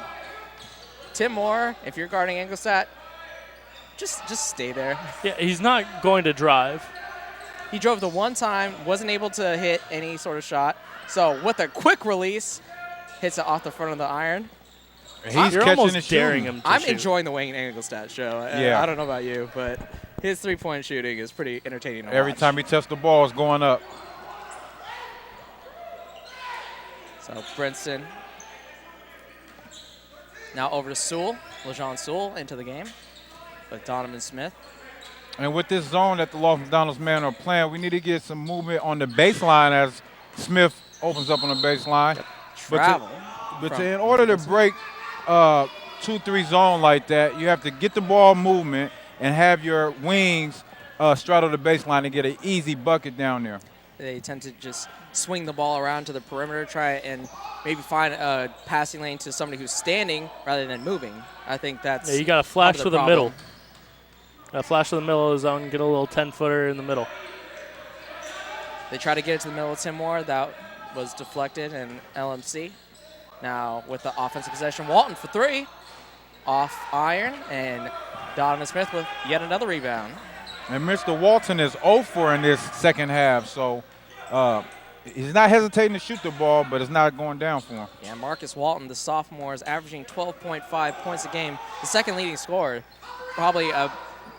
Tim Moore, if you're guarding Engelstadt, just stay there. Yeah, he's not going to drive. He drove the one time, wasn't able to hit any sort of shot. So with a quick release, hits it off the front of the iron. He's You're catching almost and daring shooting. him to I'm shoot. enjoying the Wayne Engelstadt show. Yeah. I don't know about you, but his three-point shooting is pretty entertaining to Every watch. time he touches the ball, it's going up. So Princeton now over to Sewell. LeJean Sewell into the game with Donovan Smith. And with this zone that the Los McDonald's men are playing, we need to get some movement on the baseline as Smith opens up on the baseline. Travel. In order to break 2-3 zone like that, you have to get the ball movement and have your wings straddle the baseline and get an easy bucket down there. They tend to just swing the ball around to the perimeter, try and maybe find a passing lane to somebody who's standing rather than moving. I think that's Yeah, you got to flash part to of the problem. middle. Got to flash to the middle of the zone, get a little 10-footer in the middle. They try to get it to the middle of Tim Moore. That was deflected, and LMC. Now with the offensive possession, Walton for three. Off iron, and Donovan Smith with yet another rebound. And Mr. Walton is 0-for in this second half, so he's not hesitating to shoot the ball, but it's not going down for him. Yeah, Marcus Walton, the sophomore, is averaging 12.5 points a game, the second leading scorer. Probably a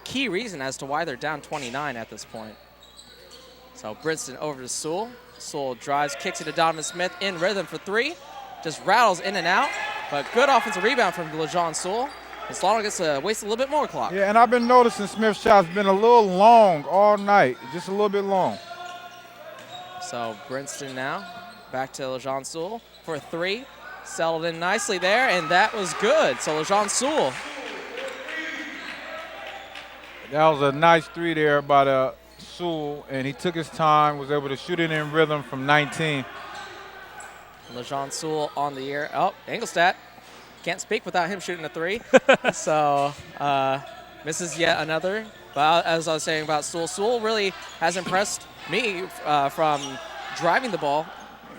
key reason as to why they're down 29 at this point. So Princeton over to Sewell. Sewell drives, kicks it to Donovan Smith in rhythm for three. Just rattles in and out, but good offensive rebound from LeJean Sewell. And Solano gets to waste a little bit more clock. Yeah, and I've been noticing Smith's shots been a little long all night, just a little bit long. So Princeton now back to LeJean Sewell for a three. Settled in nicely there, and that was good. So LeJean Sewell. That was a nice three there by Sewell, and he took his time, was able to shoot it in rhythm from 19. LeJean Sewell on the air. Oh, Engelstadt. Can't speak without him shooting a three. So misses yet another. But as I was saying about Sewell, Sewell really has impressed me from driving the ball.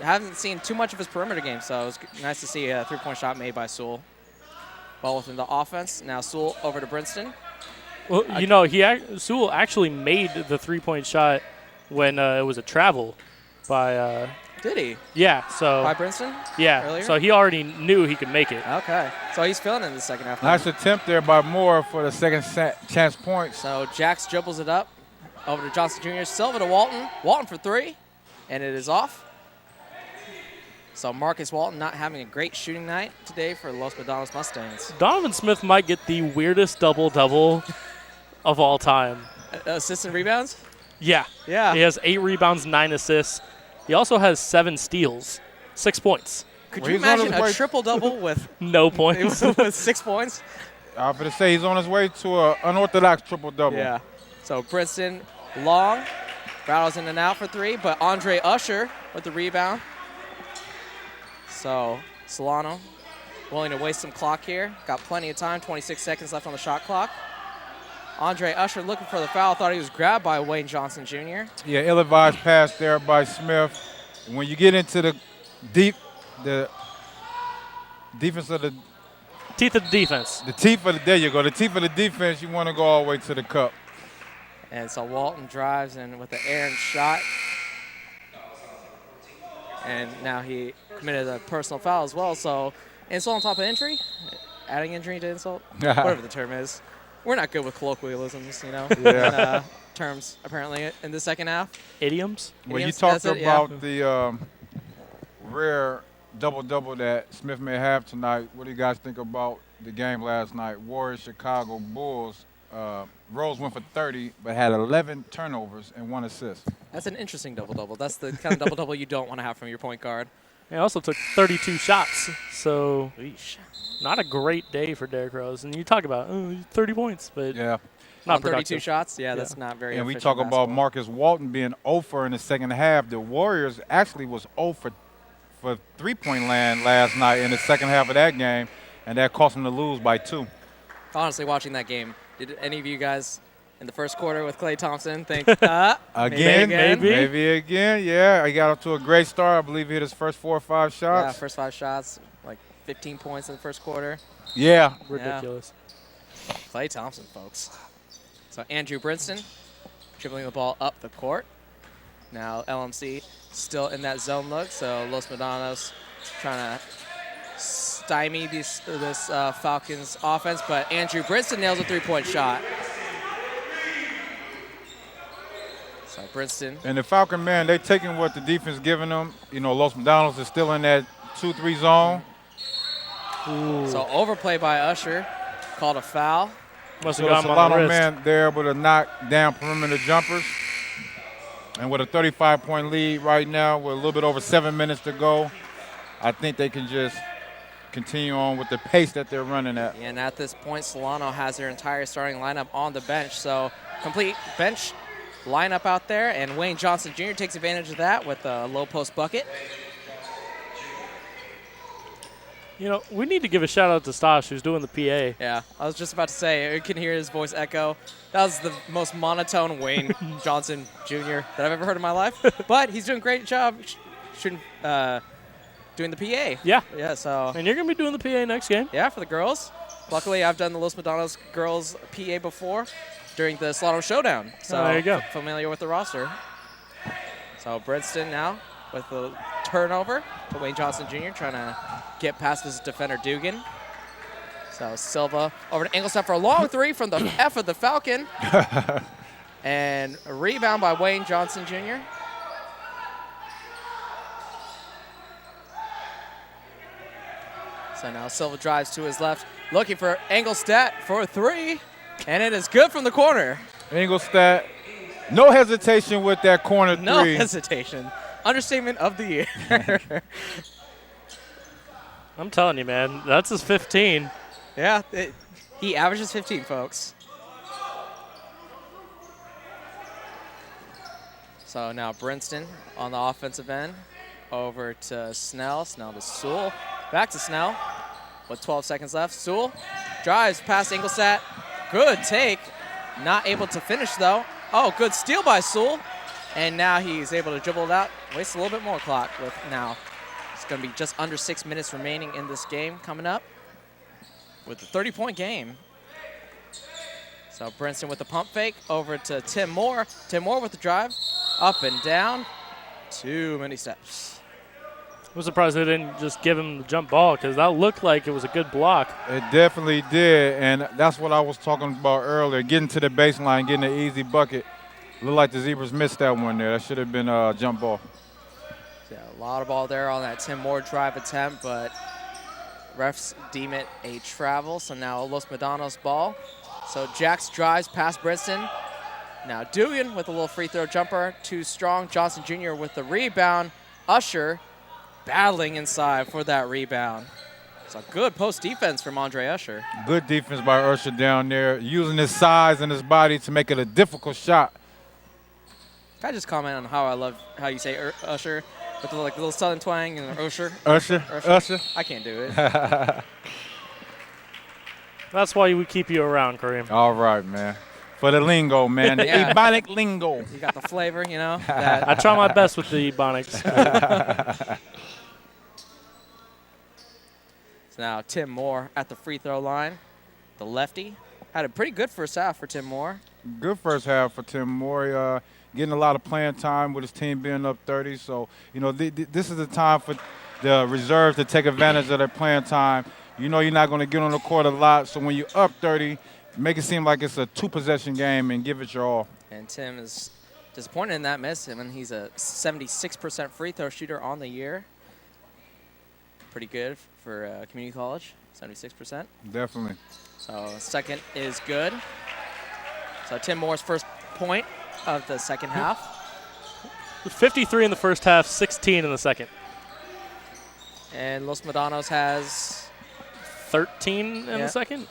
I haven't seen too much of his perimeter game, so it was nice to see a three-point shot made by Sewell. Ball within the offense. Now Sewell over to Princeton. Well, you know, Sewell actually made the three-point shot when it was a travel by Did he? yeah, so By Princeton? yeah, earlier? so he already knew he could make it. Okay. So he's feeling it in the second half. Nice attempt there by Moore for the second chance points. So Jax dribbles it up over to Johnson Jr. Silva to Walton. Walton for three, and it is off. So Marcus Walton not having a great shooting night today for Los Madonnas Mustangs. Donovan Smith might get the weirdest double-double of all time. Assists and rebounds? Yeah. Yeah. He has 8 rebounds, 9 assists. He also has 7 steals, 6 points. Could Well, you he's on imagine his a way- triple-double with, No points. with 6 points? I'm going to say he's on his way to an unorthodox triple-double. Yeah. So Princeton, long, rattles in and out for three, but Andre Usher with the rebound. So Solano willing to waste some clock here. Got plenty of time, 26 seconds left on the shot clock. Andre Usher looking for the foul. Thought he was grabbed by Wayne Johnson Jr. Yeah, ill-advised pass there by Smith. When you get into the defense of the Teeth of the defense. there you go. The teeth of the defense, you want to go all the way to the cup. And so Walton drives in with the errant shot. And now he committed a personal foul as well. So insult on top of injury, adding injury to insult, whatever the term is. We're not good with colloquialisms, you know, Yeah. and, terms apparently in the second half. Idioms. Well, you Idioms, talked that's it, yeah. about the rare double-double that Smith may have tonight. What do you guys think about the game last night? Warriors, Chicago Bulls. Rose went for 30, but had 11 turnovers and 1 assist. That's an interesting double-double. That's the kind of double-double you don't want to have from your point guard. He also took 32 shots, so Eesh. not a great day for Derrick Rose. And you talk about 30 points, but Yeah. not On 32 productive. shots? Yeah, that's not very And we efficient talk about basketball. Marcus Walton being 0 for in the second half. The Warriors actually was 0 for three-point land last night in the second half of that game, and that cost them to lose by 2. Honestly, watching that game, did any of you guys in the first quarter with Klay Thompson think, Again, maybe again. Yeah, he got off to a great start. I believe he hit his first 4 or 5 Yeah, shots. first 5 shots, like 15 points in the first quarter. Yeah. ridiculous. Klay Thompson, folks. So Andrew Brinston dribbling the ball up the court. Now LMC still in that zone look, so Los Medanos trying to stymie this Falcons offense, but Andrew Brinston nails a 3-point shot. So Brinston, And the Falcon, man, they taking what the defense giving them. You know, Los McDonald's is still in that 2-3 zone. so overplay by Usher, called a foul. Must So have the got him on the Solano wrist. man, they're able to knock down perimeter jumpers. And with a 35-point lead right now, with a little bit over 7 minutes to go, I think they can just continue on with the pace that they're running at. And at this point, Solano has their entire starting lineup on the bench. So complete bench lineup out there, and Wayne Johnson Jr. takes advantage of that with a low post bucket. You know, we need to give a shout out to Stosh, who's doing the PA. Yeah, I was just about to say, you can hear his voice echo. That was the most monotone Wayne Johnson Jr. that I've ever heard in my life. But he's doing a great job doing the PA. Yeah. Yeah, so, And you're going to be doing the PA next game. yeah, for the girls. Luckily, I've done the Los Medanos girls PA before during the Solano Showdown. So there you go. Familiar with the roster. So Brinston now with the turnover to Wayne Johnson Jr. trying to get past his defender Dugan. So Silva over to Engelstad for a long 3 from the F of the Falcon. And a rebound by Wayne Johnson Jr. So now Silva drives to his left, looking for Engelstad for a 3. And it is good from the corner. Ingolstadt, no hesitation with that corner No 3. hesitation. Understatement of the year. I'm telling you, man, that's his 15. Yeah, he averages 15, folks. So now Brinston on the offensive end. Over to Snell. Snell to Sewell. Back to Snell with 12 seconds left. Sewell drives past Ingolstadt. Good take. Not able to finish, though. Oh, good steal by Sewell. And now he's able to dribble it out. Waste a little bit more clock with now. It's going to be just under 6 minutes remaining in this game coming up with a 30-point game. So Brinston with the pump fake over to Tim Moore. Tim Moore with the drive. Up and down. Too many steps. I'm surprised they didn't just give him the jump ball because that looked like it was a good block. It definitely did, and that's what I was talking about earlier, getting to the baseline, getting an easy bucket. Looked like the Zebras missed that one there. That should have been a jump ball. Yeah, a lot of ball there on that Tim Moore drive attempt, but refs deem it a travel. So now Los Medanos ball. So Jax drives past Brinston. Now Dugan with a little free throw jumper. Too strong. Johnson Jr. with the rebound. Usher battling inside for that rebound. So good post defense from Andre Usher. Good defense by Usher down there, using his size and his body to make it a difficult shot. Can I just comment on how I love how you say Usher with the like little southern twang and Usher? Usher. I can't do it. That's why we keep you around, Kareem. All right, man. For the lingo, man, the Yeah. Ebonic lingo. You got the flavor, you know. That I try my best with the Ebonics. So now Tim Moore at the free throw line. The lefty had a pretty good first half for Tim Moore. Good first half for Tim Moore. Getting a lot of playing time with his team being up 30. So, you know, this is the time for the reserves to take advantage of their playing time. You know you're not going to get on the court a lot. So when you're up 30, make it seem like it's a 2-possession game and give it your all. And Tim is disappointed in that miss. I mean, he's a 76% free throw shooter on the year. Pretty good for community college, 76%. Definitely. So second is good. So Tim Moore's first point of the second half. 53 in the first half, 16 in the second. And Los Medanos has, 13 in Yeah. the second.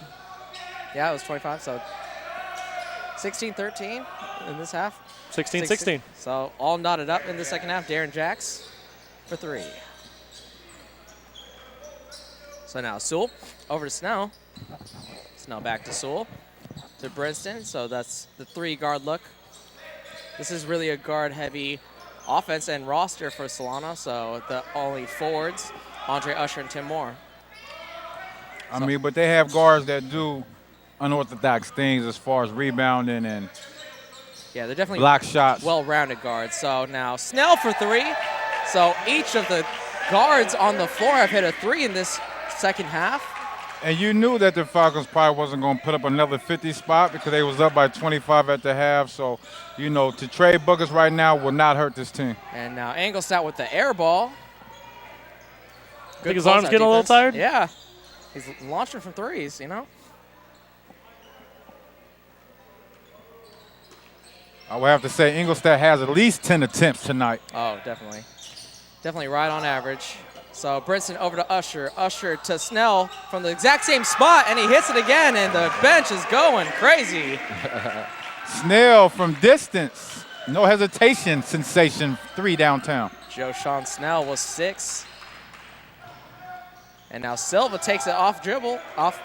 yeah, it was 25, so 16-13 in this half. 16-16. So all knotted up in the second half. Darren Jacks for 3. So now Sewell over to Snell. Snell back to Sewell. To Brinston. So that's the 3-guard look. This is really a guard-heavy offense and roster for Solano. So the only forwards, Andre Usher and Tim Moore. I mean, but they have guards that do unorthodox things as far as rebounding and Yeah, they're definitely block shots. well-rounded guards. So now Snell for 3. So each of the guards on the floor have hit a 3 in this second half. And you knew that the Falcons probably wasn't going to put up another 50 spot because they was up by 25 at the half. So, you know, to trade buckets right now will not hurt this team. And now Engelstad with the air ball. Think his arm's getting a little tired? Yeah. He's launching from 3s, you know? I would have to say Ingolstadt has at least 10 attempts tonight. Oh, definitely. Definitely right on average. So Brinson over to Usher. Usher to Snell from the exact same spot, and he hits it again, and the bench is going crazy. Snell from distance. No hesitation, sensation, 3 downtown. Joe Sean Snell was 6. And now Silva takes it off dribble, off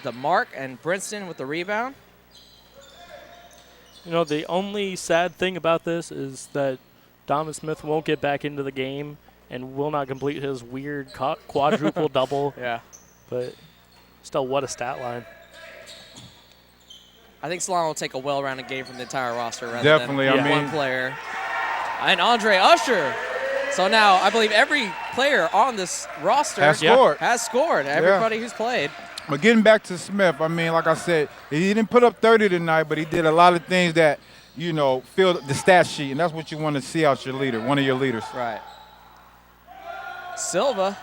the mark, and Brinston with the rebound. You know, the only sad thing about this is that Donovan Smith won't get back into the game and will not complete his weird quadruple double. Yeah. But still, what a stat line. I think Solano will take a well-rounded game from the entire roster rather Definitely, than I mean- one player. And Andre Usher. So now I believe every player on this roster Has scored. has scored. Everybody who's played. But getting back to Smith, I mean, like I said, he didn't put up 30 tonight, but he did a lot of things that, you know, fill the stat sheet, and that's what you want to see out your leader, one of your leaders. Right. Silva,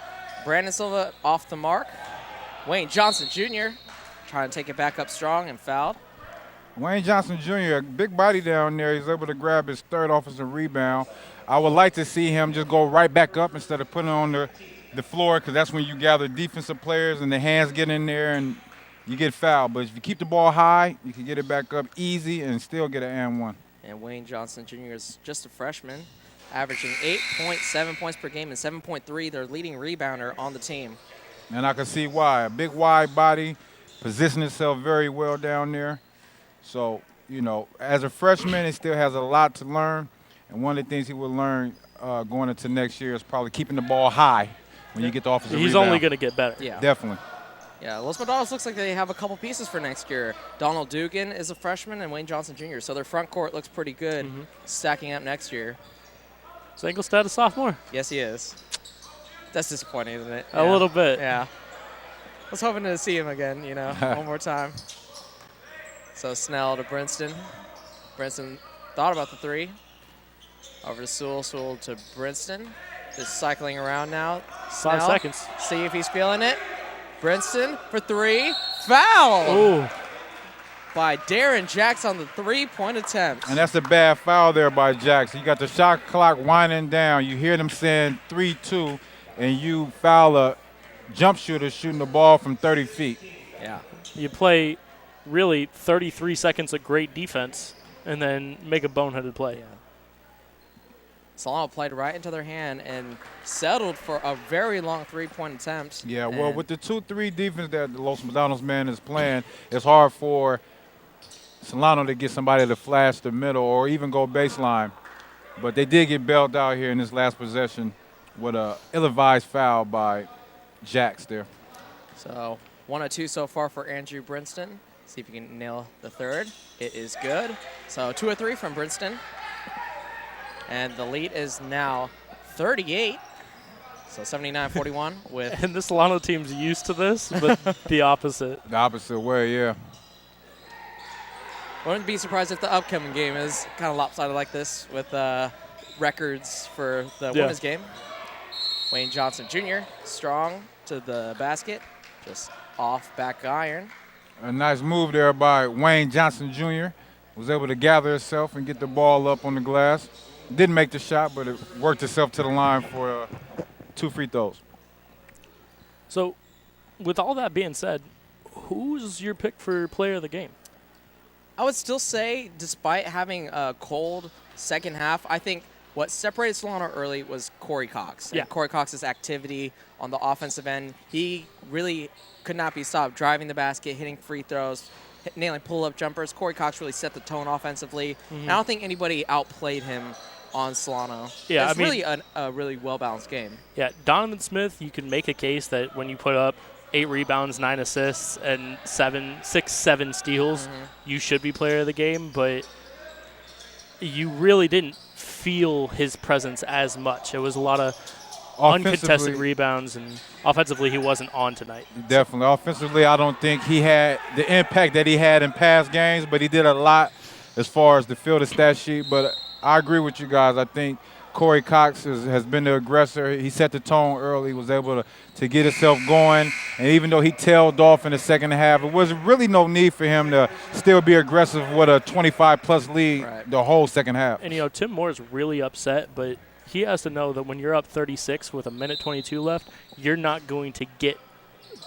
Brandon Silva off the mark. Wayne Johnson Jr. trying to take it back up strong and fouled. Wayne Johnson Jr., a big body down there. He's able to grab his 3rd offensive rebound. I would like to see him just go right back up instead of putting it on the floor, because that's when you gather defensive players and the hands get in there and you get fouled. But if you keep the ball high, you can get it back up easy and still get an and 1. And Wayne Johnson Jr. is just a freshman, averaging 8.7 points per game and 7.3, their leading rebounder on the team. And I can see why. A big wide body, positioned himself very well down there. So, you know, as a freshman, he still has a lot to learn. And one of the things he will learn going into next year is probably keeping the ball high when you get the offensive He's rebound. only going to get better. Yeah. Definitely. Yeah, Los Medanos looks like they have a couple pieces for next year. Donald Dugan is a freshman and Wayne Johnson Jr., so their front court looks pretty good stacking up next year. Is Engelstad a sophomore? Yes, he is. That's disappointing, isn't it? A little bit. Yeah. I was hoping to see him again, you know, one more time. So Snell to Brinston. Brinston thought about the 3. Over to Sewell. Sewell to Brinston. Just cycling around now. 5 Snell, seconds. see if he's feeling it. Brinston for 3. Foul Ooh. by Darren Jacks on the 3-point attempt. And that's a bad foul there by Jackson. You got the shot clock winding down. You hear them saying 3-2, and you foul a jump shooter shooting the ball from 30 feet. Yeah. You play really 33 seconds of great defense and then make a boneheaded play. Yeah. Solano played right into their hand and settled for a very long 3-point attempt. Yeah, well, And with the 2-3 defense that the Los Medanos man is playing, it's hard for Solano to get somebody to flash the middle or even go baseline. But they did get bailed out here in this last possession with a ill-advised foul by Jacks there. So 1 of 2 so far for Andrew Brinston. See if he can nail the 3rd. It is good. So 2 of 3 from Brinston. And the lead is now 38. So 79-41 with. And the Solano team's used to this, but the opposite. The opposite way, yeah. Wouldn't be surprised if the upcoming game is kind of lopsided like this with records for the women's game. Wayne Johnson Jr. strong to the basket, just off back iron. A nice move there by Wayne Johnson Jr. Was able to gather himself and get the ball up on the glass. Didn't make the shot, but it worked itself to the line for 2 free throws. So, with all that being said, who's your pick for player of the game? I would still say, despite having a cold second half, I think what separated Solano early was Corey Cox. Yeah. And Corey Cox's activity on the offensive end. He really could not be stopped driving the basket, hitting free throws, nailing pull-up jumpers. Corey Cox really set the tone offensively. And I don't think anybody outplayed him on Solano. Yeah, it's I mean, really a really well-balanced game. Yeah, Donovan Smith, you can make a case that when you put up 8 rebounds, 9 assists, and 7 steals, you should be player of the game, but you really didn't feel his presence as much. It was a lot of uncontested rebounds, and offensively he wasn't on tonight. Definitely. Offensively, I don't think he had the impact that he had in past games, but he did a lot as far as the field of stat sheet. But I agree with you guys. I think Corey Cox has been the aggressor. He set the tone early. He was able to get himself going. And even though he tailed off in the second half, it was really no need for him to still be aggressive with a 25-plus lead the whole second half. And, Tim Moore is really upset, but he has to know that when you're up 36 with a minute 22 left, you're not going to get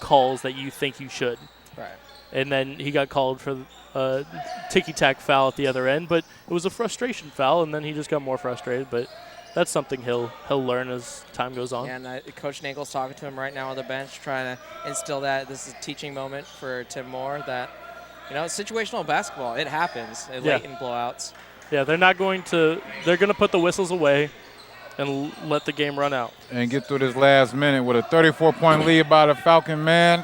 calls that you think you should. Right. And then he got called for a ticky-tack foul at the other end, but it was a frustration foul, and then he just got more frustrated. But that's something he'll learn as time goes on. Yeah, and Coach Nagel's talking to him right now on the bench, trying to instill that this is a teaching moment for Tim Moore that, situational basketball, it happens late in blowouts. Yeah, they're going to put the whistles away and let the game run out. And get through this last minute with a 34-point lead by the Falcon man.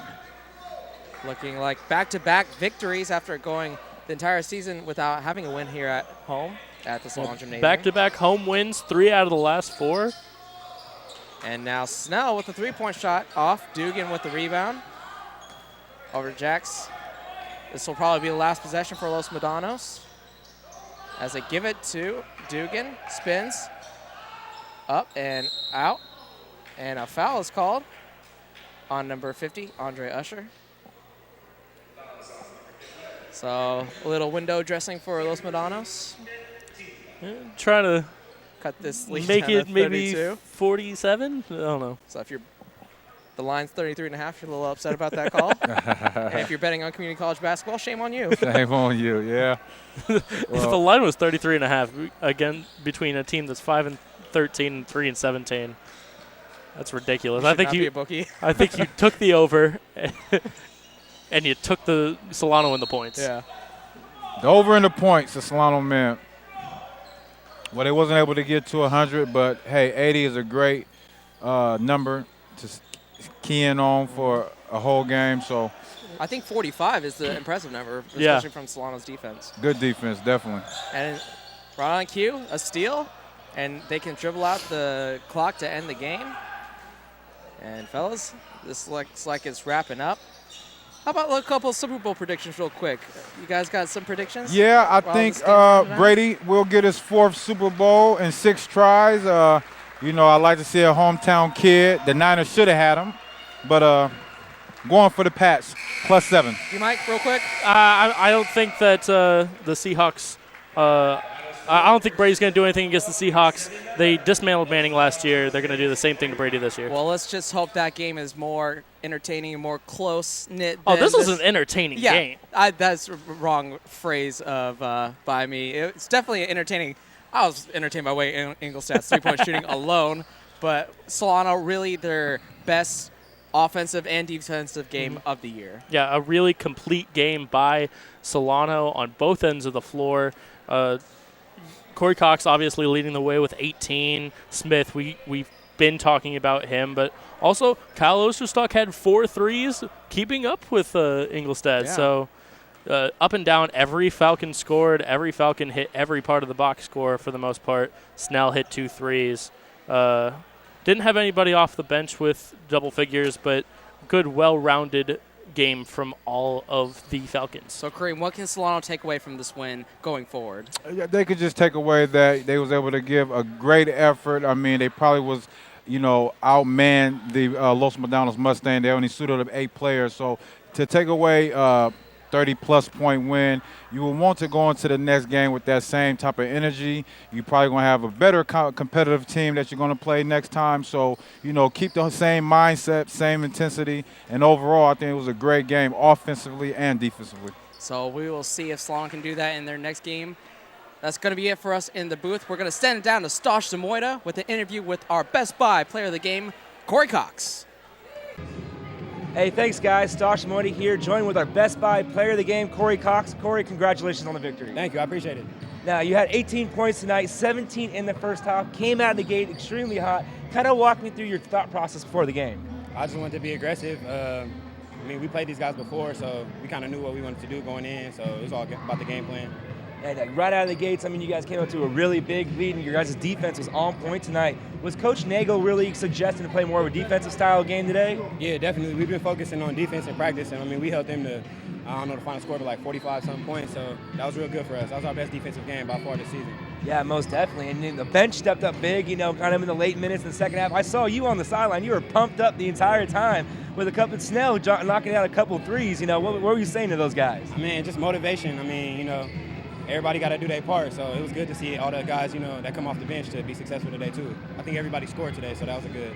Looking like back-to-back victories after going the entire season without having a win here at home at the Solano Gymnasium. Back-to-back home wins, 3 out of the last 4. And now Snell with the three-point shot off. Dugan with the rebound. Over to Jax. This will probably be the last possession for Los Medanos. As they give it to Dugan. Spins. Up and out. And a foul is called on number 50, Andre Usher. So a little window dressing for Los Medanos. Trying to cut this lead make down it to maybe 32. 47. I don't know. So if the line's 33.5, you're a little upset about that call. And if you're betting on community college basketball, shame on you. Shame on you, yeah. If the line was 33.5, again between a team that's 5-13 and 3-17, that's ridiculous. I think you took the over, and you took the Solano in the points. Yeah. The over in the points, the Solano men. Well, they wasn't able to get to 100, but, hey, 80 is a great number to key in on for a whole game. So I think 45 is the impressive number, especially from Solano's defense. Good defense, definitely. And right on cue, a steal, and they can dribble out the clock to end the game. And, fellas, this looks like it's wrapping up. How about a couple of Super Bowl predictions real quick? You guys got some predictions? Yeah, I think Brady will get his 4th Super Bowl in 6 tries. I like to see a hometown kid. The Niners should have had him, but going for the Pats, +7. You, Mike, real quick? I don't think that the Seahawks I don't think Brady's going to do anything against the Seahawks. They dismantled Manning last year. They're going to do the same thing to Brady this year. Well, let's just hope that game is more entertaining and more close-knit. Oh, this was an entertaining game. That's a wrong phrase by me. It's definitely entertaining. I was entertained by Wade Ingolstadt's three-point shooting alone, but Solano really their best offensive and defensive game of the year. Yeah, a really complete game by Solano on both ends of the floor. Corey Cox obviously leading the way with 18. Smith, we've been talking about him, but also Kyle Osterstock had 4 threes, keeping up with Ingolstadt. Yeah. So up and down, every Falcon scored. Every Falcon hit every part of the box score for the most part. Snell hit 2 threes. Didn't have anybody off the bench with double figures, but good, well-rounded game from all of the Falcons. So, Kareem, what can Solano take away from this win going forward? They could just take away that they was able to give a great effort. I mean, they probably was, outmanned the Los Medanos Mustang. They only suited up 8 players. So, to take away 30-plus point win. You will want to go into the next game with that same type of energy. You're probably going to have a better competitive team that you're going to play next time. So, you know, keep the same mindset, same intensity. And overall, I think it was a great game offensively and defensively. So we will see if Solana can do that in their next game. That's going to be it for us in the booth. We're going to send it down to Stosh Samoida with an interview with our Best Buy player of the game, Corey Cox. Hey, thanks, guys. Stosh Samoida here, joined with our Best Buy player of the game, Corey Cox. Corey, congratulations on the victory. Thank you. I appreciate it. Now, you had 18 points tonight, 17 in the first half, came out of the gate extremely hot. Kind of walk me through your thought process before the game. I just wanted to be aggressive. I mean, we played these guys before, so we kind of knew what we wanted to do going in, so it was all about the game plan. And right out of the gates, I mean, you guys came up to a really big lead, and your guys' defense was on point tonight. Was Coach Nagel really suggesting to play more of a defensive style game today? Yeah, definitely. We've been focusing on defense in practice, and I mean, we held them to, I don't know, the final score to like 45-something points, so that was real good for us. That was our best defensive game by far this season. Yeah, most definitely. And then the bench stepped up big, you know, kind of in the late minutes in the second half. I saw you on the sideline. You were pumped up the entire time with a couple of Snell knocking out a couple of threes. You know, what were you saying to those guys? I mean, just motivation. I mean, you know, everybody got to do their part, so it was good to see all the guys, you know, that come off the bench to be successful today too. I think everybody scored today, so that was a good.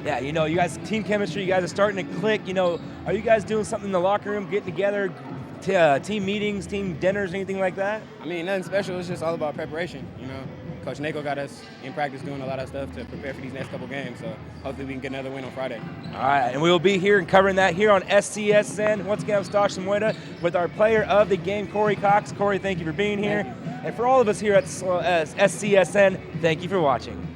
Yeah, you know, you guys, team chemistry, you guys are starting to click. You know, are you guys doing something in the locker room, getting together, team meetings, team dinners, anything like that? I mean, nothing special. It's just all about preparation, you know. Coach Nagel got us in practice doing a lot of stuff to prepare for these next couple games, so hopefully we can get another win on Friday. All right, and we will be here and covering that here on SCSN. Once again, I'm Stosh Samoida with our player of the game, Corey Cox. Corey, thank you for being here. And for all of us here at SCSN, thank you for watching.